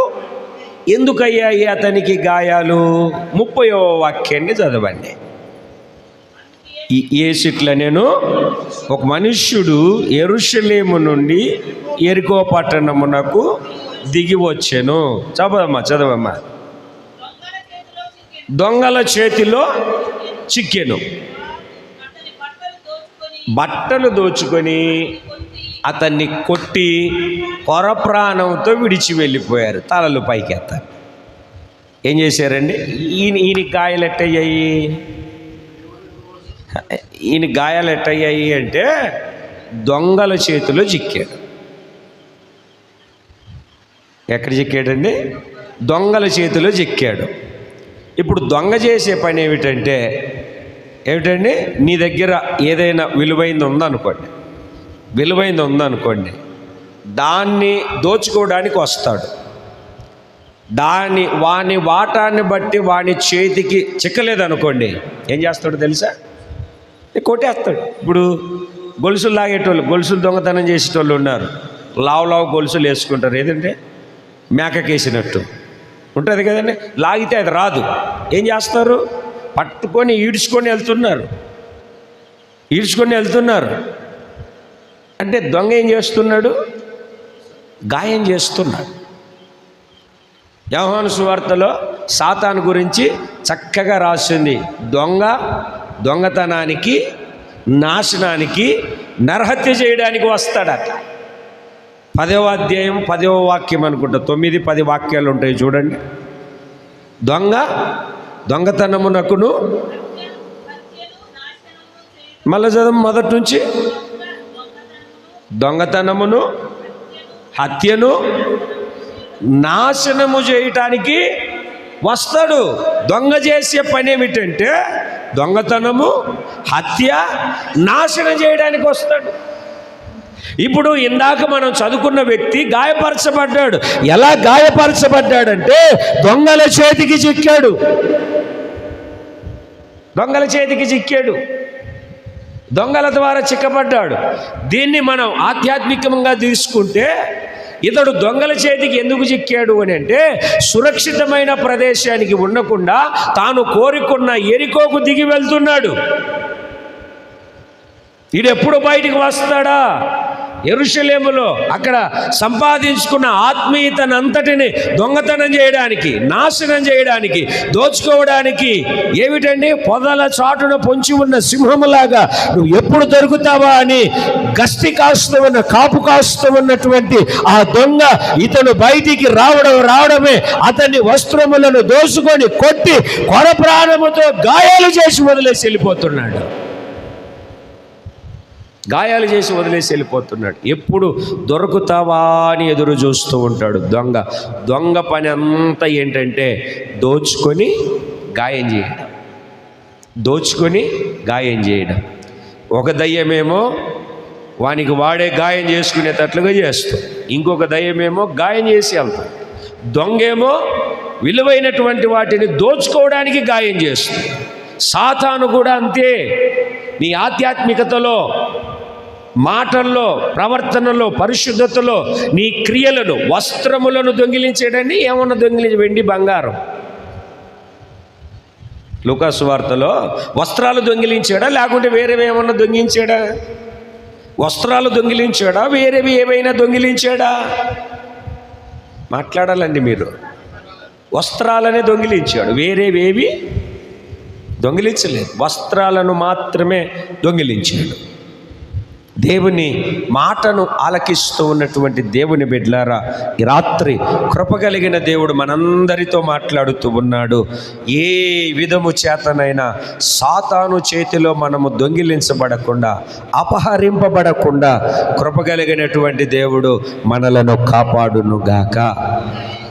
ఎందుకయ్యాయి? అతనికి గాయాలు 30వ వాక్యాన్ని చదవండి. యేసుట్ల నేను ఒక మనుష్యుడు యెరూషలేము నుండి యెరికో పట్టణమునకు దిగి వచ్చెను. చదవమ్మా. దొంగల చేతిలో చిక్కెను. బట్టలు దోచుకొని అతన్ని కొట్టి కొర ప్రాణంతో విడిచి వెళ్ళిపోయారు. తలలు పైకెత్తారు. ఏం చేశారండి? ఈయన గాయాలు ఎట్టయ్యాయి? ఈయన గాయాలు ఎట్టయ్యాయి అంటే దొంగల చేతిలో చిక్కాడు. ఎక్కడ చిక్కాడండి? దొంగల చేతిలో చిక్కాడు. ఇప్పుడు దొంగ చేసే పని ఏమిటండి? నీ దగ్గర ఏదైనా విలువైంది ఉందనుకోండి, దాన్ని దోచుకోవడానికి వస్తాడు. వాని వాటాన్ని బట్టి వాని చేతికి చిక్కలేదనుకోండి, ఏం చేస్తాడు తెలుసా? కొట్టేస్తాడు. ఇప్పుడు గొలుసులు లాగేటోళ్ళు, గొలుసులు దొంగతనం చేసేటోళ్ళు ఉన్నారు. లావు గొలుసులు వేసుకుంటారు. ఏదంటే మేకకేసినట్టు ఉంటుంది కదండి. లాగితే అది రాదు. ఏం చేస్తారు? పట్టుకొని ఈడ్చుకొని వెళ్తున్నారు. అంటే దొంగ ఏం చేస్తున్నాడు? గాయం చేస్తున్నాడు. యోహాను సువార్తలో సాతాను గురించి చక్కగా రాసింది. దొంగతనానికి, నాశనానికి, నరహత్య చేయడానికి వస్తాడట. 10వ అధ్యాయం 10వ వాక్యం అనుకుంటా. 9-10 వాక్యాలు ఉంటాయి చూడండి. దొంగతనమునకును, మళ్ళీ చదువు మొదటి నుంచి. దొంగతనమును, హత్యను, నాశనము చేయటానికి వస్తాడు. దొంగ చేసే పని ఏమిటంటే దొంగతనము, హత్య, నాశనం చేయడానికి వస్తాడు. ఇప్పుడు ఇందాక మనం చదువుకున్న వ్యక్తి గాయపరచబడ్డాడు. ఎలా గాయపరచబడ్డాడంటే దొంగల చేతికి చిక్కాడు. దొంగల ద్వారా చిక్కబడ్డాడు. దీన్ని మనం ఆధ్యాత్మికంగా తీసుకుంటే ఇతడు దొంగల చేతికి ఎందుకు చిక్కాడు అని అంటే సురక్షితమైన ప్రదేశానికి ఉండకుండా తాను కోరుకున్న యెరికోకు దిగి వెళ్తున్నాడు. ఈడెప్పుడు బయటికి వస్తాడా? యెరూషలేములో అక్కడ సంపాదించుకున్న ఆత్మీయతనంతటిని దొంగతనం చేయడానికి, నాశనం చేయడానికి, దోచుకోవడానికి ఏమిటండి, పొదల చాటున పొంచి ఉన్న సింహములాగా నువ్వు ఎప్పుడు దొరుకుతావా అని గస్తీ కాస్తూ ఉన్న, కాపు కాస్తూ ఉన్నటువంటి ఆ దొంగ ఇతను బయటికి రావడమే అతన్ని వస్త్రములను దోసుకొని కొట్టి కొర ప్రాణముతో గాయాలు చేసి వదిలేసి వెళ్ళిపోతున్నాడు. గాయాలు చేసి వదిలేసి వెళ్ళిపోతున్నాడు. ఎప్పుడు దొరుకుతావా అని ఎదురు చూస్తూ ఉంటాడు దొంగ పని అంతా ఏంటంటే దోచుకొని గాయం చేయడం. ఒక దయ్యమేమో వానికి వాడే గాయం చేసుకునేటట్లుగా చేస్తాం, ఇంకొక దయ్యమేమో గాయం చేసి వెళ్తాం. దొంగేమో విలువైనటువంటి వాటిని దోచుకోవడానికి గాయం చేస్తుంది. సాతాను కూడా అంతే. నీ ఆధ్యాత్మికతలో, మాటల్లో, ప్రవర్తనలో, పరిశుద్ధతలో, నీ క్రియలను, వస్త్రములను దొంగిలించేటండి. ఏమన్నా దొంగిలించి వెండి బంగారం. లూకా సువార్తలో వస్త్రాలు దొంగిలించాడా, లేకుంటే వేరేవి ఏమన్నా దొంగిలించాడా? వస్త్రాలు దొంగిలించాడా, వేరేవి ఏమైనా దొంగిలించాడా? మాట్లాడాలండి మీరు. వస్త్రాలనే దొంగిలించాడు, వేరేవేవి దొంగిలించలేదు. వస్త్రాలను మాత్రమే దొంగిలించాడు. దేవుని మాటను ఆలకిస్తూ ఉన్నటువంటి దేవుని బిడ్డలారా, ఈ రాత్రి కృప కలిగిన దేవుడు మనందరితో మాట్లాడుతూ ఉన్నాడు. ఏ విధము చేతనైనా సాతాను చేతిలో మనము దొంగిలించబడకుండా, అపహరింపబడకుండా కృప కలిగినటువంటి దేవుడు మనలను కాపాడునుగాక.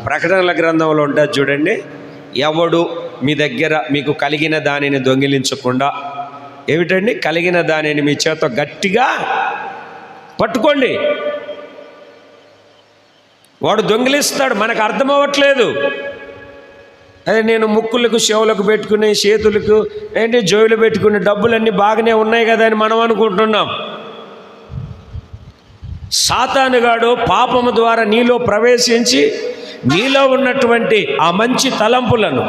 ప్రకటనల గ్రంథంలో ఉంటుంది చూడండి, ఎవడు మీ దగ్గర మీకు కలిగిన దానిని దొంగిలించకుండా, ఏమిటండి, కలిగిన దానిని మీ చేత గట్టిగా పట్టుకోండి. వాడు దొంగిలిస్తాడు, మనకు అర్థం అవ్వట్లేదు. అదే నేను ముక్కులకు, చెవులకు పెట్టుకునే, చేతులకు ఏంటి జోయులు పెట్టుకునే డబ్బులన్నీ బాగానే ఉన్నాయి కదా అని మనం అనుకుంటున్నాం. సాతానుగాడు పాపము ద్వారా నీలో ప్రవేశించి నీలో ఉన్నటువంటి ఆ మంచి తలంపులను,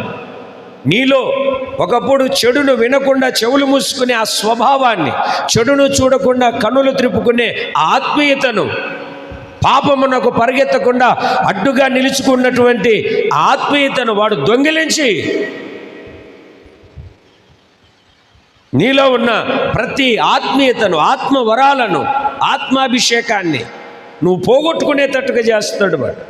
నీలో ఒకప్పుడు చెడును వినకుండా చెవులు మూసుకునే ఆ స్వభావాన్ని, చెడును చూడకుండా కన్నులు త్రిప్పుకునే ఆత్మీయతను, పాపమునకు పరిగెత్తకుండా అడ్డుగా నిలుచుకున్నటువంటి ఆత్మీయతను వాడు దొంగిలించి నీలో ఉన్న ప్రతి ఆత్మీయతను, ఆత్మవరాలను, ఆత్మాభిషేకాన్ని నువ్వు పోగొట్టుకునేటట్టుగా చేస్తాడు వాడు.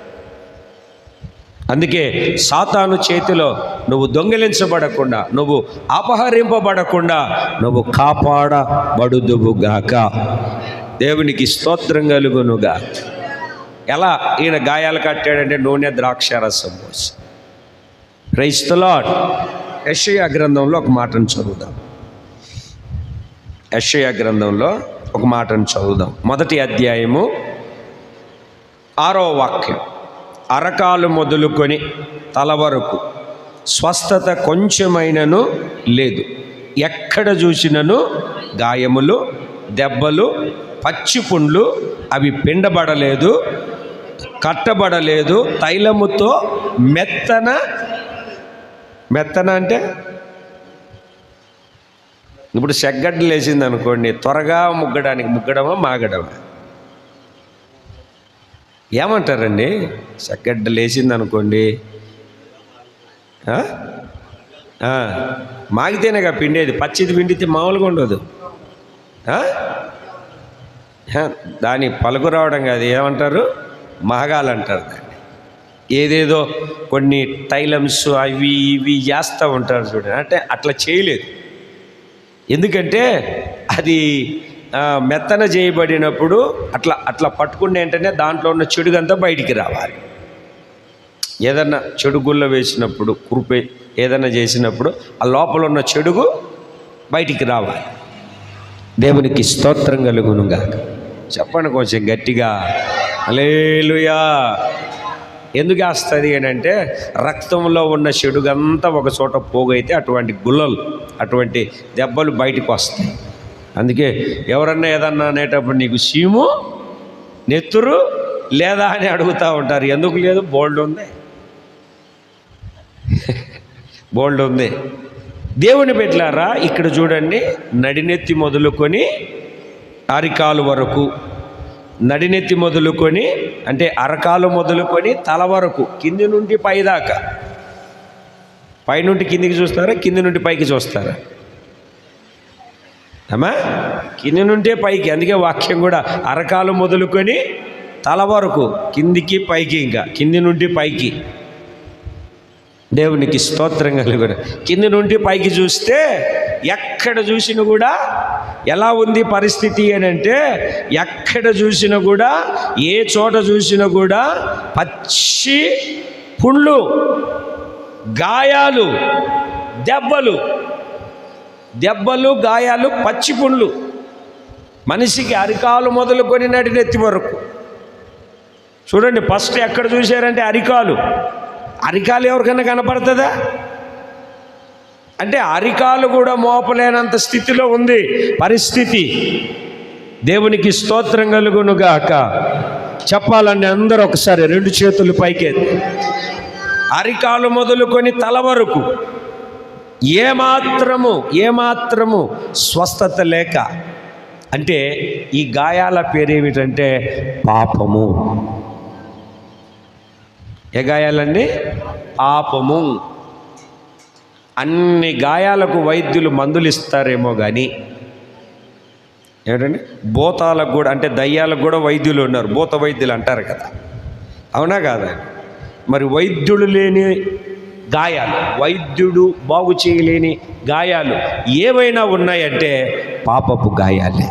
అందుకే సాతాను చేతిలో నువ్వు దొంగిలించబడకుండా, నువ్వు అపహరింపబడకుండా నువ్వు కాపాడబడుదువుగాక. దేవునికి స్తోత్రం కలుగునుగా. ఎలా ఈయన గాయాలు కట్టాడంటే నూనె ద్రాక్షారసం పోసి. Praise the Lord. యెషయా గ్రంథంలో ఒక మాటను చదువుదాం. యెషయా గ్రంథంలో ఒక మాటను చదువుదాం. 1వ అధ్యాయము 6వ వాక్యం. అరకాలు మొదలుకొని తల వరకు స్వస్థత కొంచెమైనను లేదు, ఎక్కడ చూసినను గాయములు, దెబ్బలు, పచ్చిపుండ్లు, అవి పిండబడలేదు, కట్టబడలేదు, తైలముతో మెత్తన అంటే ఇప్పుడు సెగ్గడ్డలు వేసింది అనుకోండి, త్వరగా ముగ్గడమా మాగడమా ఏమంటారండి? సెగ్గడ్డలు వేసింది అనుకోండి, మాగితేనేగా పిండేది. పచ్చిది పిండితే మామూలుగా ఉండదు. దాని పలుకు రావడం కాదు, ఏమంటారు, మాగాలంటారు దాన్ని. ఏదేదో కొన్ని టైలమ్స్ అవి ఇవి చేస్తూ ఉంటారు చూడండి. అంటే అట్లా చేయలేదు. ఎందుకంటే అది మెత్తన చేయబడినప్పుడు అట్లా పట్టుకునే వెంటనే దాంట్లో ఉన్న చెడుగంతా బయటికి రావాలి. ఏదన్నా చెడు గుల్ల వేసినప్పుడు, కురుపే ఏదన్నా చేసినప్పుడు ఆ లోపల ఉన్న చెడుగు బయటికి రావాలి. దేవునికి స్తోత్రం కలుగునుగా. చెప్పండి కొంచెం గట్టిగా, హల్లెలూయా. ఎందుకు వేస్తుంది అని అంటే రక్తంలో ఉన్న చెడుగంతా ఒక చోట పోగైతే అటువంటి గుల్లలు, అటువంటి దెబ్బలు బయటికి వస్తాయి. అందుకే ఎవరన్నా ఏదన్నా అనేటప్పుడు నీకు సీము నెత్తురు లేదా అని అడుగుతూ ఉంటారు. ఎందుకు లేదు? బోల్డ్ ఉంది. దేవుని బిడ్డలారా, ఇక్కడ చూడండి, నడినెత్తి మొదలుకొని అరికాలు వరకు నడినెత్తి మొదలుకొని, అంటే అరకాలు మొదలుకొని తల వరకు, కింది నుండి పైదాకా. పైనుండి కిందికి చూస్తారా, కింది నుండి పైకి చూస్తారా? అమ్మా, కింది నుండే పైకి. అందుకే వాక్యం కూడా అరకాలు మొదలుకొని తల వరకు, కిందికి పైకి, ఇంకా కింది నుండి పైకి. దేవునికి స్తోత్రం కలుగును. కింది నుండి పైకి చూస్తే ఎక్కడ చూసినా కూడా ఎలా ఉంది పరిస్థితి అని అంటే, ఎక్కడ చూసినా కూడా, ఏ చోట చూసినా కూడా పచ్చి పుండ్లు, గాయాలు, దెబ్బలు, గాయాలు, పచ్చి పుండ్లు. మనిషికి అరికాలు మొదలుకొని నడినెత్తి వరకు. చూడండి, ఫస్ట్ ఎక్కడ చూశారంటే అరికాలు ఎవరికైనా కనపడుతుందా? అంటే అరికాలు కూడా మోపలేనంత స్థితిలో ఉంది పరిస్థితి. దేవునికి స్తోత్రం కలుగునుగాక. చెప్పాలండి అందరూ ఒకసారి 2 చేతులు పైకెత్తి. అరికాలు మొదలుకొని తల వరకు ఏమాత్రము స్వస్థత లేక. అంటే ఈ గాయాల పేరేమిటంటే పాపము. ఏ గాయాలండి? పాపము. అన్ని గాయాలకు వైద్యులు మందులు ఇస్తారేమో కానీ ఏమిటండి, భూతాలకు కూడా, అంటే దయ్యాలకు కూడా వైద్యులు ఉన్నారు, భూత వైద్యులు అంటారు కదా, అవునా కాదా? మరి వైద్యుడు లేని గాయాలు, వైద్యుడు బాగు చేయలేని గాయాలు ఏవైనా ఉన్నాయంటే పాపపు గాయాలే.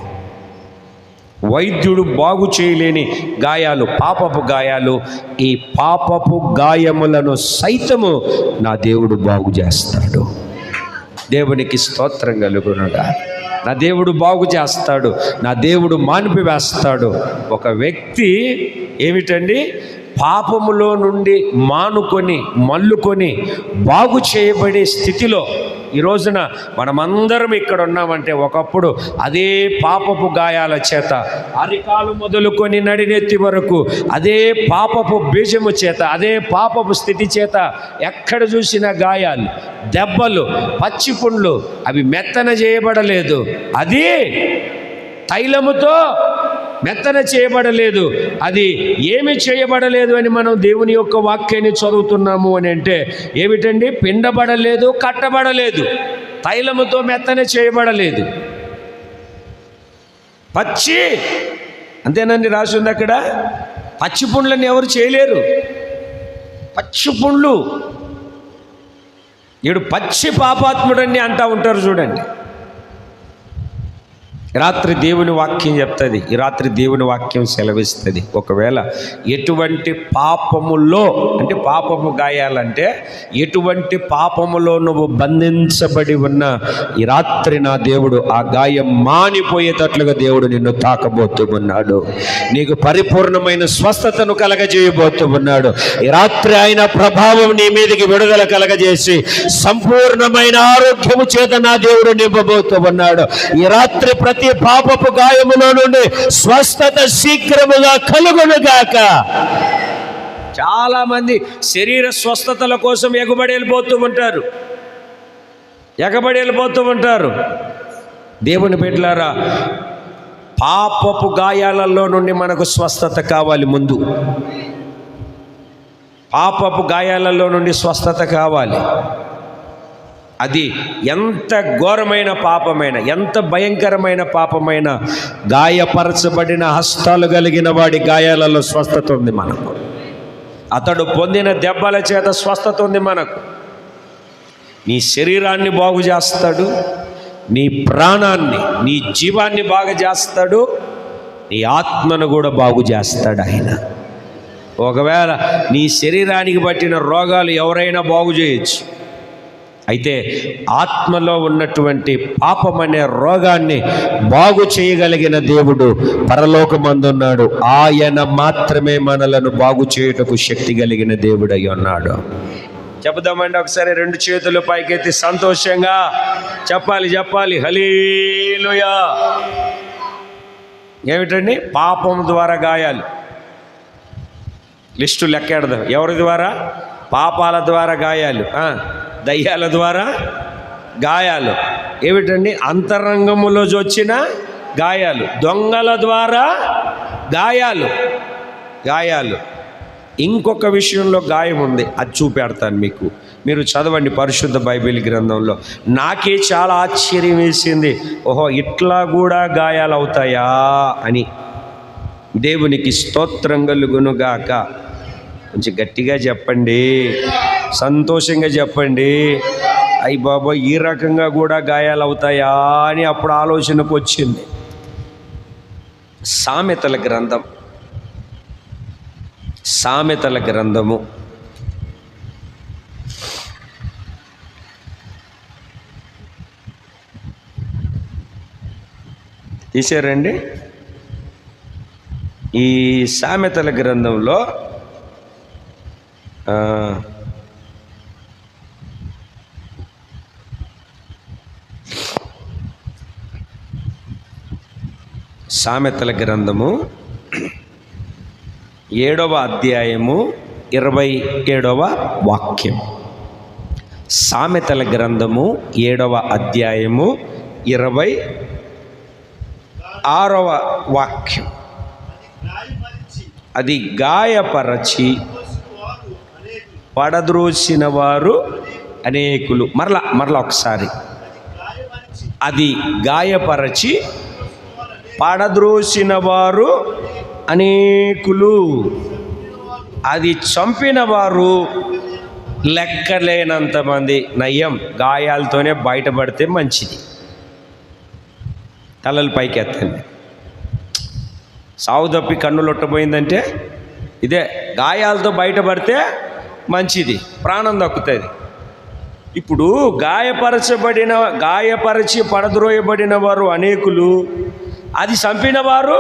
వైద్యుడు బాగు చేయలేని గాయాలు పాపపు గాయాలు. ఈ పాపపు గాయములను సైతము నా దేవుడు బాగు చేస్తాడు. దేవునికి స్తోత్రం కలుగునుగా. నా దేవుడు బాగు చేస్తాడు, నా దేవుడు మాన్పివేస్తాడు. ఒక వ్యక్తి ఏమిటండి, పాపములో నుండి మానుకొని మల్లుకొని బాగు చేయబడే స్థితిలో ఈ రోజున మనమందరం ఇక్కడ ఉన్నామంటే, ఒకప్పుడు అదే పాపపు గాయాల చేత, అరికాలు మొదలుకొని నడినెత్తి వరకు అదే పాపపు బీజము చేత, అదే పాపపు స్థితి చేత ఎక్కడ చూసిన గాయాలు, దెబ్బలు, పచ్చి పుండ్లు, అవి మెత్తన చేయబడలేదు, అది తైలముతో మెత్తన చేయబడలేదు, అది ఏమి చేయబడలేదు అని మనం దేవుని యొక్క వాక్యాన్ని చదువుతున్నాము అని అంటే ఏమిటండి? పిండబడలేదు, కట్టబడలేదు, తైలముతో మెత్తన చేయబడలేదు, పచ్చి. అంతేనండి రాసి ఉంది అక్కడ. పచ్చి పుండ్లని ఎవరు చేయలేరు. పచ్చి పుండ్లు. ఈడు పచ్చి పాపాత్ముడని అంటూ ఉంటారు చూడండి. రాత్రి దేవుని వాక్యం చెప్తుంది, ఈ రాత్రి దేవుని వాక్యం సెలవిస్తుంది. ఒకవేళ ఎటువంటి పాపములో, అంటే పాపము గాయాలంటే ఎటువంటి పాపములో నువ్వు బంధించబడి ఉన్నా, ఈ రాత్రి నా దేవుడు ఆ గాయం మానిపోయేటట్లుగా దేవుడు నిన్ను తాకబోతూ ఉన్నాడు. నీకు పరిపూర్ణమైన స్వస్థతను కలగజేయబోతూ ఉన్నాడు. ఈ రాత్రి ఆయన ప్రభావం నీ మీదకి విడుదల కలగజేసి సంపూర్ణమైన ఆరోగ్యము చేత నా దేవుడు నింపబోతూ ఉన్నాడు. ఈ రాత్రి ప్రతి పాపపు గాయములో నుండి స్వస్థత శీఘ్రముగా కలుగునుగాక. చాలా మంది శరీర స్వస్థతల కోసం ఎగబడి వెళ్ళిపోతూ ఉంటారు. దేవుని బిడ్డలారా, పాపపు గాయాలలో నుండి మనకు స్వస్థత కావాలి. ముందు పాపపు గాయాలలో నుండి స్వస్థత కావాలి. అది ఎంత ఘోరమైన పాపమైన, ఎంత భయంకరమైన పాపమైన, గాయపరచబడిన హస్తాలు కలిగిన వాడి గాయాలలో స్వస్థత ఉంది మనకు. అతడు పొందిన దెబ్బల చేత స్వస్థత ఉంది మనకు. నీ శరీరాన్ని బాగు చేస్తాడు, నీ ప్రాణాన్ని, నీ జీవాన్ని బాగు చేస్తాడు, నీ ఆత్మను కూడా బాగు చేస్తాడు ఆయన. ఒకవేళ నీ శరీరానికి పట్టిన రోగాలు ఎవరైనా బాగు చేయొచ్చు, అయితే ఆత్మలో ఉన్నటువంటి పాపం అనే రోగాన్ని బాగు చేయగలిగిన దేవుడు పరలోకమందున్నాడు. ఆయన మాత్రమే మనలను బాగు చేయుటకు శక్తి కలిగిన దేవుడై ఉన్నాడు. చెబుదామండి ఒకసారి 2 చేతులు పైకెత్తి సంతోషంగా చెప్పాలి. హల్లెలూయా. ఏమిటండి? పాపం ద్వారా గాయాలు. లిస్టు లెక్కెడదాం. ఎవరి ద్వారా? పాపాల ద్వారా గాయాలు, దయ్యాల ద్వారా గాయాలు. ఏమిటండి? అంతరంగములో వచ్చిన గాయాలు. దొంగల ద్వారా గాయాలు. ఇంకొక విషయంలో గాయం ఉంది, అది చూపెడతాను మీకు. మీరు చదవండి పరిశుద్ధ బైబిల్ గ్రంథంలో. నాకే చాలా ఆశ్చర్యం వేసింది, ఓహో ఇట్లా కూడా గాయాలు అవుతాయా అని. దేవునికి స్తోత్రం కలుగునుగాక. కొంచెం గట్టిగా చెప్పండి, సంతోషంగా చెప్పండి. అయ్య బాబోయ్, ఈ రకంగా కూడా గాయాలు అవుతాయా అని అప్పుడు ఆలోచనకు వచ్చింది. సామెతల గ్రంథము తీసారండి. ఈ సామెతల గ్రంథంలో సామెతల గ్రంథము 7వ అధ్యాయము 27వ వాక్యం. సామెతల గ్రంథము 7వ అధ్యాయము 26వ వాక్యం. అది గాయపరచి పడద్రోసిన వారు అనేకులు. మరలా ఒకసారి. అది గాయపరచి పడద్రోసిన వారు అనేకులు, అది చంపిన వారు లెక్కలేనంత మంది. నయ్యం, గాయాలతోనే బయటపడితే మంచిది. తలలు పైకి ఎత్తండి. సావు తప్పి కన్నులొట్టబోయిందంటే ఇదే, గాయాలతో బయటపడితే మంచిది, ప్రాణం దక్కుతుంది. ఇప్పుడు గాయపరచి పడద్రోయబడిన వారు అనేకులు, అది చంపిన వారు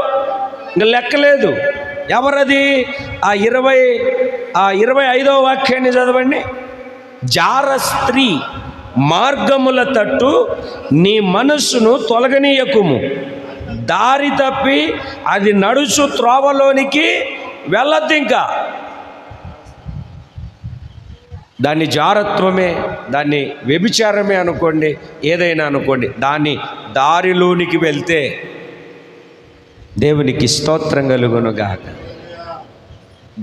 ఇంకా లెక్కలేదు. ఎవరది? ఆ 25వ వాక్యాన్ని చదవండి. జార స్త్రీ మార్గముల తట్టు నీ మనస్సును తొలగనీయకుము, దారి తప్పి అది నడుచు త్రోవలోనికి వెళ్ళద్దు. ఇంకా దాన్ని జారత్వమే, దాన్ని వ్యభిచారమే అనుకోండి, ఏదైనా అనుకోండి, దాన్ని దారిలోనికి వెళ్తే దేవునికి స్తోత్రం కలుగునుగాక.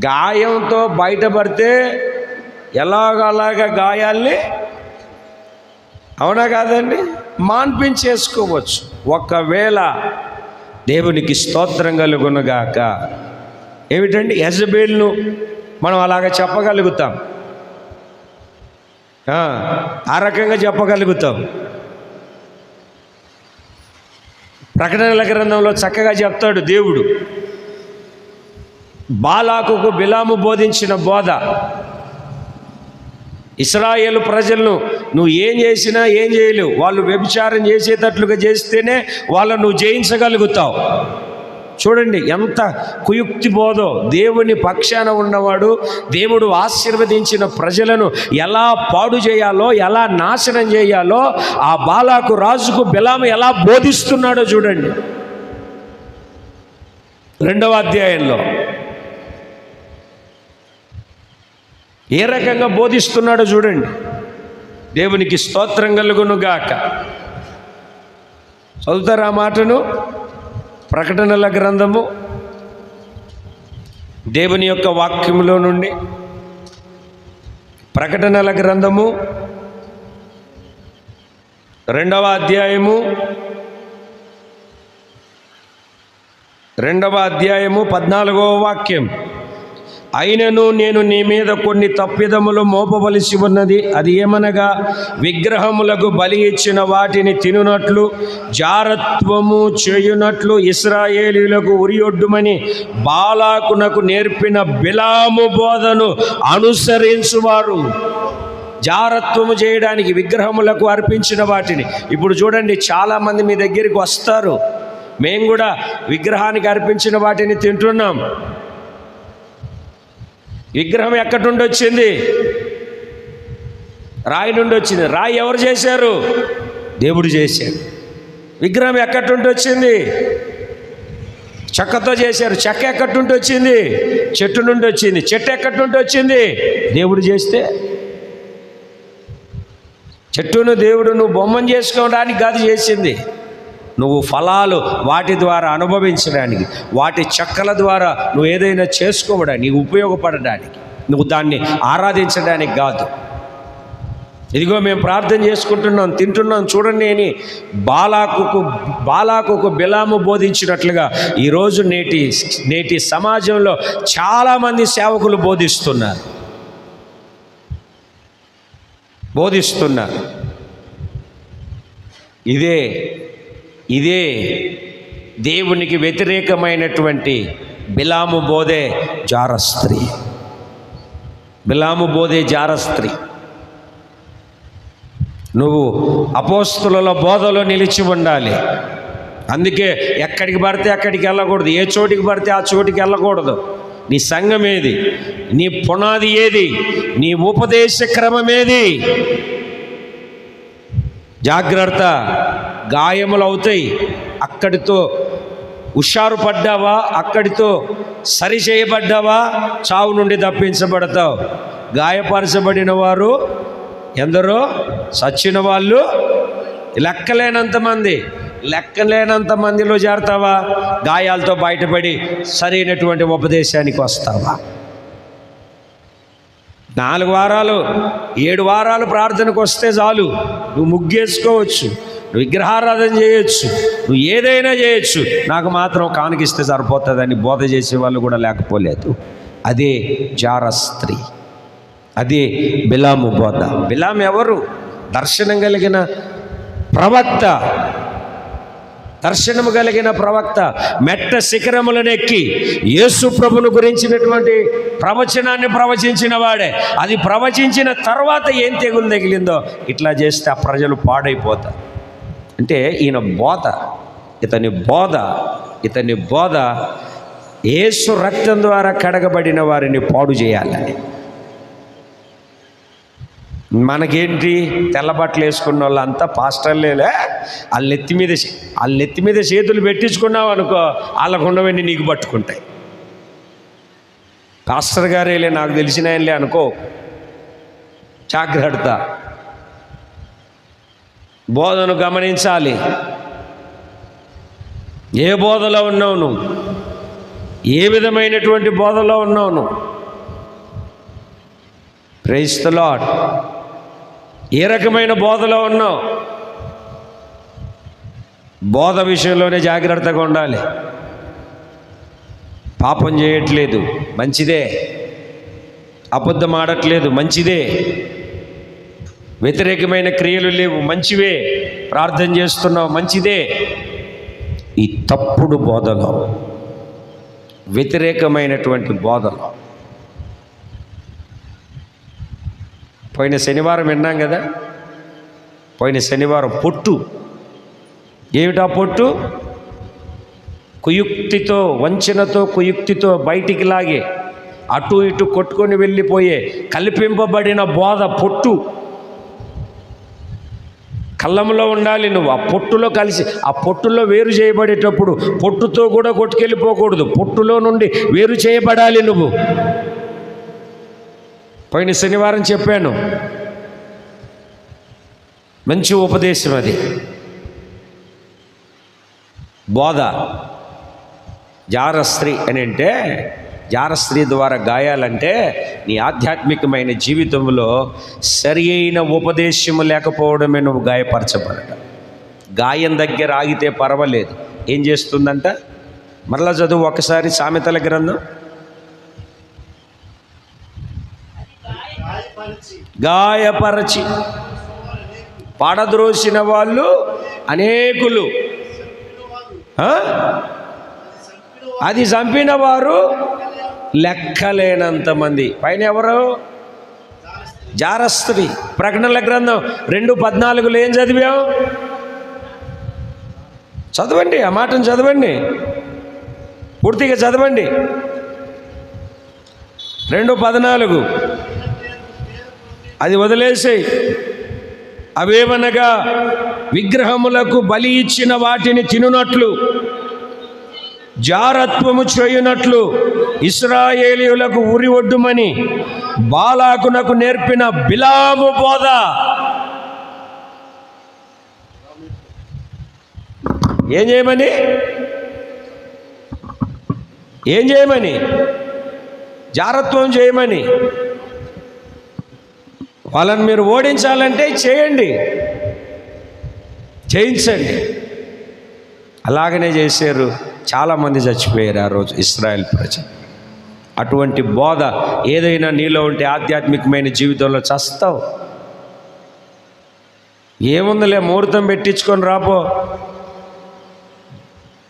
గాయంతో బయటపడితే ఎలాగలాగా గాయాల్ని, అవునా కాదండి, మాన్పించేసుకోవచ్చు. ఒకవేళ దేవునికి స్తోత్రం కలుగునుగాక. ఏమిటండి, యెజబెల్ను మనం అలాగ చెప్పగలుగుతాం, ఆ రకంగా చెప్పగలుగుతాం. ప్రకటనల గ్రంథంలో చక్కగా చెప్తాడు దేవుడు. బాలాకుకు బిలాము బోధించిన బోధ, ఇశ్రాయేలు ప్రజలను నువ్వు ఏం చేసినా ఏం చేయలేవు, వాళ్ళు వ్యభిచారం చేసేటట్లుగా చేస్తేనే వాళ్ళను నువ్వు జయించగలుగుతావు. చూడండి ఎంత కుయుక్తి బోధో. దేవుని పక్షాన ఉన్నవాడు, దేవుడు ఆశీర్వదించిన ప్రజలను ఎలా పాడు చేయాలో, ఎలా నాశనం చేయాలో ఆ బాలాకు రాజుకు బిలాము ఎలా బోధిస్తున్నాడో చూడండి. 2వ అధ్యాయంలో ఏ రకంగా బోధిస్తున్నాడో చూడండి. దేవునికి స్తోత్రం కలుగునుగాక. చదువుతారా ఆ మాటను? ప్రకటనల గ్రంథము దేవుని యొక్క వాక్యములో నుండి, ప్రకటనల గ్రంథము 2వ అధ్యాయము 14వ వాక్యం. అయినను నేను నీ మీద కొన్ని తప్పిదములు మోపవలసి ఉన్నది. అది ఏమనగా, విగ్రహములకు బలి ఇచ్చిన వాటిని తినునట్లు, జారత్వము చేయునట్లు ఇశ్రాయేలీయులకు ఉరియొడ్డుమని బాలాకునకు నేర్పిన బిలాము బోధను అనుసరించువారు. జారత్వము చేయడానికి విగ్రహములకు అర్పించిన వాటిని. ఇప్పుడు చూడండి, చాలామంది మీ దగ్గరికి వస్తారు, మేము కూడా విగ్రహానికి అర్పించిన వాటిని తింటున్నాం. విగ్రహం ఎక్కడి నుండి వచ్చింది? రాయి నుండి వచ్చింది. రాయి ఎవరు చేశారు? దేవుడు చేశాడు. విగ్రహం ఎక్కడి నుండి వచ్చింది? చెక్కతో చేశారు. చెక్క ఎక్కడి నుండి వచ్చింది? చెట్టు నుండి వచ్చింది. చెట్టు ఎక్కడి నుండి వచ్చింది? దేవుడు చేస్తే. చెట్టును దేవుడు నువ్వు బొమ్మను చేసుకోవడానికి కాదు చేసింది, నువ్వు ఫలాలు వాటి ద్వారా అనుభవించడానికి, వాటి చెక్కల ద్వారా నువ్వు ఏదైనా చేసుకోవడానికి, నీకు ఉపయోగపడడానికి, నువ్వు దాన్ని ఆరాధించడానికి కాదు. ఇదిగో మేము ప్రార్థన చేసుకుంటున్నాం, తింటున్నాం చూడండి అని బాలాకుకు బిలాము బోధించినట్లుగా ఈరోజు నేటి సమాజంలో చాలామంది సేవకులు బోధిస్తున్నారు. ఇదే దేవునికి వ్యతిరేకమైనటువంటి బిలాము బోధే జారస్త్రీ. నువ్వు అపోస్తుల బోధలో నిలిచి ఉండాలి. అందుకే ఎక్కడికి పడితే అక్కడికి వెళ్ళకూడదు, ఏ చోటికి పడితే ఆ చోటికి వెళ్ళకూడదు. నీ సంఘం ఏది, నీ పునాది ఏది, నీ ఉపదేశ క్రమం ఏది? జాగ్రత్త, గాయములు అవుతాయి. అక్కడితో హుషారు పడ్డావా, అక్కడితో సరి చేయబడ్డావా, చావు నుండి తప్పించబడతావు. గాయపరచబడిన వారు ఎందరో, చచ్చిన వాళ్ళు లెక్కలేనంత మందిలో చేరతావా? గాయాలతో బయటపడి సరైనటువంటి ఉపదేశానికి వస్తావా? 4 వారాలు 7 వారాలు ప్రార్థనకు వస్తే చాలు, నువ్వు ముగ్గేసుకోవచ్చు, నువ్వు విగ్రహారాధన చేయొచ్చు, నువ్వు ఏదైనా చేయొచ్చు, నాకు మాత్రం కానుకిస్తే సరిపోతుందని బోధ చేసే వాళ్ళు కూడా లేకపోలేదు. అదే జారస్త్రీ, అదే బిలాము బోధ. బిలాము ఎవరు? దర్శనము కలిగిన ప్రవక్త. మెట్ట శిఖరములను ఎక్కి యేసు ప్రభును గురించినటువంటి ప్రవచనాన్ని ప్రవచించిన వాడే. అది ప్రవచించిన తర్వాత ఏం తెగులు తగిలిందో, ఇట్లా చేస్తే ఆ ప్రజలు పాడైపోతారు. అంటే ఇతని బోధ యేసు రక్తం ద్వారా కడగబడిన వారిని పాడు చేయాలని. మనకేంటి, తెల్లబట్టలు వేసుకున్న వాళ్ళంతా పాస్టర్లేలే, వాళ్ళ నెత్తి మీద చేతులు పెట్టించుకున్నావు అనుకో, వాళ్ళకు ఉన్నవన్నీ నీకు పట్టుకుంటాయి. పాస్టర్ గారేలే, నాకు తెలిసిన ఆయనలే అనుకో. జాగ్రత్త, బోధను గమనించాలి. ఏ బోధలో ఉన్నావు నువ్వు? ఏ విధమైనటువంటి బోధలో ఉన్నావు నువ్వు? Praise the lord. ఏ రకమైన బోధలో ఉన్నావు? బోధ విషయంలోనే జాగ్రత్తగా ఉండాలి. పాపం చేయట్లేదు, మంచిదే. అబద్ధం ఆడట్లేదు, మంచిదే. వ్యతిరేకమైన క్రియలు లేవు, మంచివే. ప్రార్థన చేస్తున్నావు, మంచిదే. ఈ తప్పుడు బోధలో, వ్యతిరేకమైనటువంటి బోధలో పోయిన శనివారం విన్నాం కదా. పోయిన శనివారం పొట్టు ఏమిటా పొట్టు? కుయుక్తితో, వంచనతో, కుయుక్తితో బయటికి లాగే అటు ఇటు కొట్టుకొని వెళ్ళిపోయే కల్పింపబడిన బోధ పొట్టు. కళ్ళంలో ఉండాలి నువ్వు. ఆ పొట్టులో కలిసి, ఆ పొట్టులో వేరు చేయబడేటప్పుడు పొట్టుతో కూడా కొట్టుకెళ్ళిపోకూడదు, పొట్టులో నుండి వేరు చేయబడాలి నువ్వు. పోయిన శనివారం చెప్పాను, మంచి ఉపదేశం అది. బోధ జారస్త్రీ అని అంటే, జారస్త్రీ ద్వారా గాయాలంటే నీ ఆధ్యాత్మికమైన జీవితంలో సరి అయిన ఉపదేశము లేకపోవడమే నువ్వు గాయపరచబడటం. గాయం దగ్గర ఆగితే పర్వాలేదు, ఏం చేస్తుందంట? మరలా చదువు ఒకసారి సామెతల గ్రంథం. గాయపరచి పడద్రోసిన వాళ్ళు అనేకులు, అది చంపిన వారు లెక్కలేనంత మంది. పైన ఎవరు? జారస్త్రీ. ప్రకటనల గ్రంథం 2:14 ఏం చదివాం? చదవండి, ఆ మాటను చదవండి, పూర్తిగా చదవండి. 2:14 అది వదిలేసేయి. అవేమనగా విగ్రహములకు బలి ఇచ్చిన వాటిని తినునట్లు, జారత్వము చేయునట్లు ఇశ్రాయేలీయులకు ఉరి ఒడ్డుమని బాలాకునకు నేర్పిన బిలాము బోధ. ఏం చేయమని? ఏం చేయమని? జారత్వం చేయమని. వాళ్ళని మీరు ఓడించాలంటే చేయండి, చేయించండి. అలాగనే చేశారు. చాలామంది చచ్చిపోయారు ఆ రోజు ఇశ్రాయేల్ ప్రజలు. అటువంటి బోధ ఏదైనా నీలో ఉంటే ఆధ్యాత్మికమైన జీవితంలో చస్తావు. ఏముందిలే, ముహూర్తం పెట్టించుకొని రాపో.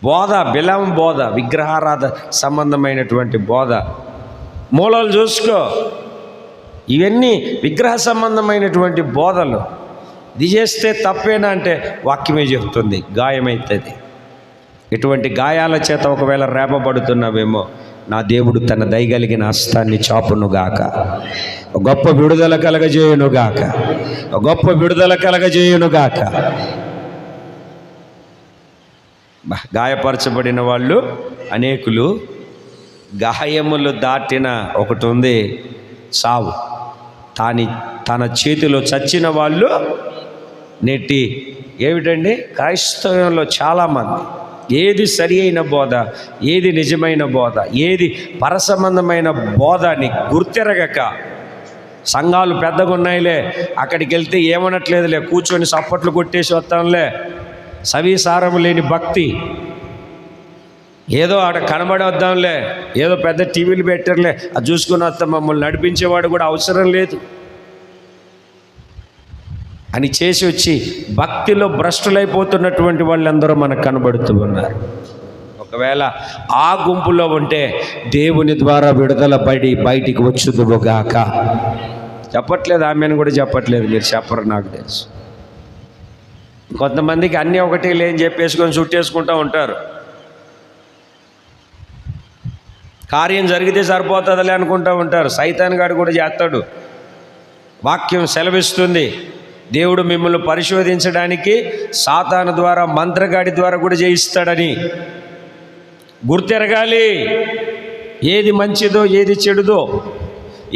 బోధ, బిలాం బోధ, విగ్రహారాధ సంబంధమైనటువంటి బోధ, మూలాలు చూసుకో. ఇవన్నీ విగ్రహ సంబంధమైనటువంటి బోధలు. ఇది చేస్తే తప్పేనా అంటే వాక్యమే చెప్తుంది, గాయమవుతుంది. ఇటువంటి గాయాల చేత ఒకవేళ రేపబడుతున్నావేమో, నా దేవుడు తన దయగలిగిన హస్తాన్ని చాపునుగాక, గొప్ప విడుదల కలగజేయునుగాక, గొప్ప విడుదల కలగజేయునుగాక. గాయపరచబడిన వాళ్ళు అనేకులు. గాయములు దాటిన ఒకటి ఉంది, సావు. తన చేతిలో చచ్చిన వాళ్ళు నెట్టి. ఏమిటండి? క్రైస్తవంలో చాలామంది ఏది సరి అయిన బోధ, ఏది నిజమైన బోధ, ఏది పరసంబంధమైన బోధ అని గుర్తెరగక, సంఘాలు పెద్దగా ఉన్నాయిలే, అక్కడికి వెళ్తే ఏమనట్లేదులే, కూర్చొని సప్పట్లు కొట్టేసి వస్తాంలే, సవిసారం లేని భక్తి, ఏదో ఆడ కనబడి వద్దాంలే, ఏదో పెద్ద టీవీలు పెట్టర్లే, అది చూసుకుని వస్తాం, మమ్మల్ని నడిపించేవాడు కూడా అవసరం లేదు అని చేసి వచ్చి భక్తిలో భ్రష్టులైపోతున్నటువంటి వాళ్ళందరూ మనకు కనబడుతూ ఉన్నారు. ఒకవేళ ఆ గుంపులో ఉంటే దేవుని ద్వారా విడుదల పడి బయటికి వచ్చుదువుగాక. చెప్పట్లేదు, ఆమెను కూడా చెప్పట్లేదు, మీరు చెప్పరు నాకు తెలుసు. కొంతమందికి అన్నీ ఒకటి లేని చెప్పేసుకొని చుట్టేసుకుంటూ ఉంటారు. కార్యం జరిగితే సరిపోతుందిలే అనుకుంటూ ఉంటారు. సైతాన్ గాడు కూడా చేస్తాడు. వాక్యం సెలవిస్తుంది, దేవుడు మిమ్మల్ని పరిశోధించడానికి సాతాను ద్వారా, మంత్రగాడి ద్వారా కూడా చేయిస్తాడని. గుర్తెరగాలి, ఏది మంచిదో, ఏది చెడుదో,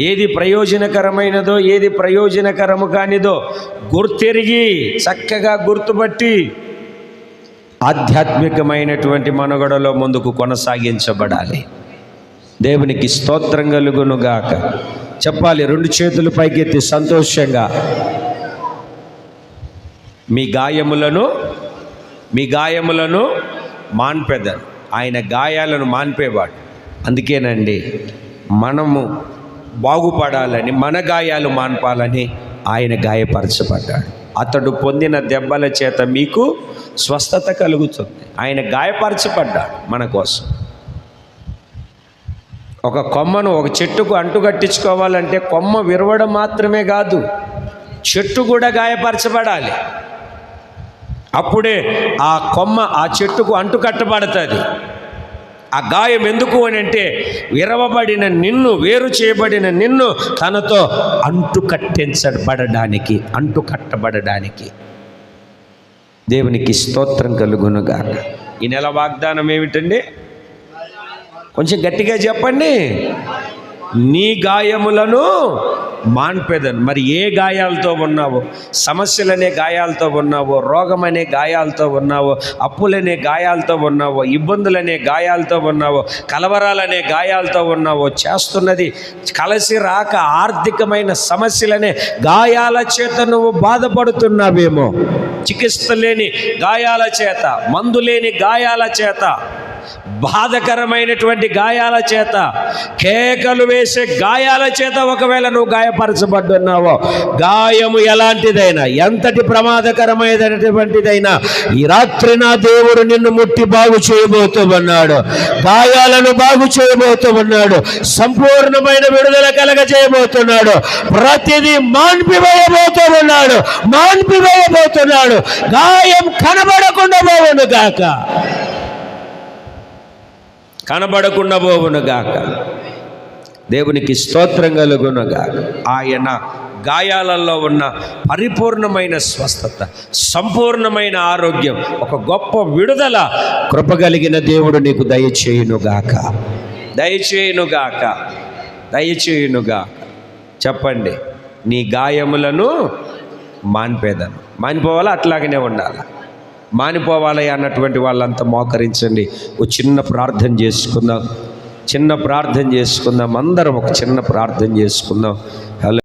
ఏది ప్రయోజనకరమైనదో, ఏది ప్రయోజనకరము కానిదో గుర్తెరిగి చక్కగా గుర్తుపట్టి ఆధ్యాత్మికమైనటువంటి మనుగడలో ముందుకు కొనసాగించబడాలి. దేవునికి స్తోత్రం కలుగునుగాక. చెప్పాలి, రెండు చేతులు పైకెత్తి సంతోషంగా. మీ గాయములను మాన్పెదను. ఆయన గాయాలను మాన్పేవాడు. అందుకేనండి మనము బాగుపడాలని, మన గాయాలు మాన్పాలని ఆయన గాయపరచబడ్డాడు. అతడు పొందిన దెబ్బల చేత మీకు స్వస్థత కలుగుతుంది. ఆయన గాయపరచబడ్డాడు మన కోసం. ఒక కొమ్మను ఒక చెట్టుకు అంటుకట్టించుకోవాలంటే కొమ్మ విరవడం మాత్రమే కాదు, చెట్టు కూడా గాయపరచబడాలి. అప్పుడే ఆ కొమ్మ ఆ చెట్టుకు అంటుకట్టబడుతుంది. ఆ గాయం ఎందుకు అని అంటే, విరవబడిన నిన్ను, వేరు చేయబడిన నిన్ను తనతో అంటుకట్టబడడానికి. దేవునికి స్తోత్రం కలుగునుగాక. ఈ నెల వాగ్దానం ఏమిటండి? కొంచెం గట్టిగా చెప్పండి. నీ గాయములను మాన్పెదను. మరి ఏ గాయాలతో ఉన్నావో, సమస్యలనే గాయాలతో ఉన్నావో, రోగం అనే గాయాలతో ఉన్నావో, అప్పులనే గాయాలతో ఉన్నావో, ఇబ్బందులనే గాయాలతో ఉన్నావో, కలవరాలనే గాయాలతో ఉన్నావో, చేస్తున్నది కలిసి రాక ఆర్థికమైన సమస్యలనే గాయాల చేత నువ్వు బాధపడుతున్నావేమో, చికిత్స లేని గాయాల చేత, మందు లేని గాయాల చేత, బాధకరమైనటువంటి గాయాల చేత, కేకలు వేసే గాయాల చేత ఒకవేళ నువ్వు గాయపరచబడ్డున్నావో, గాయము ఎలాంటిదైనా, ఎంతటి ప్రమాదకరమైనటువంటిదైనా ఈ రాత్రి నా దేవుడు నిన్ను ముట్టి బాగు చేయబోతూ ఉన్నాడు. గాయాలను బాగు చేయబోతూ ఉన్నాడు. సంపూర్ణమైన విడుదల కలగజేయబోతున్నాడు. ప్రతిదీ మాన్పివేయబోతూ ఉన్నాడు. గాయం కనబడకుండా పోవును గాక. దేవునికి స్తోత్రం కలుగునుగాక. ఆయన గాయాలలో ఉన్న పరిపూర్ణమైన స్వస్థత, సంపూర్ణమైన ఆరోగ్యం, ఒక గొప్ప విడుదల కృపగలిగిన దేవుడు నీకు దయచేయునుగాక. చెప్పండి, నీ గాయములను మాన్పేదను. మానిపోవాలా? అట్లాగనే ఉండాలి. మానిపోవాలి అన్నటువంటి వాళ్ళంతా మోకరించండి. ఓ చిన్న ప్రార్థన చేసుకుందాం, అందరం ఒక చిన్న ప్రార్థన చేసుకుందాం. హలో.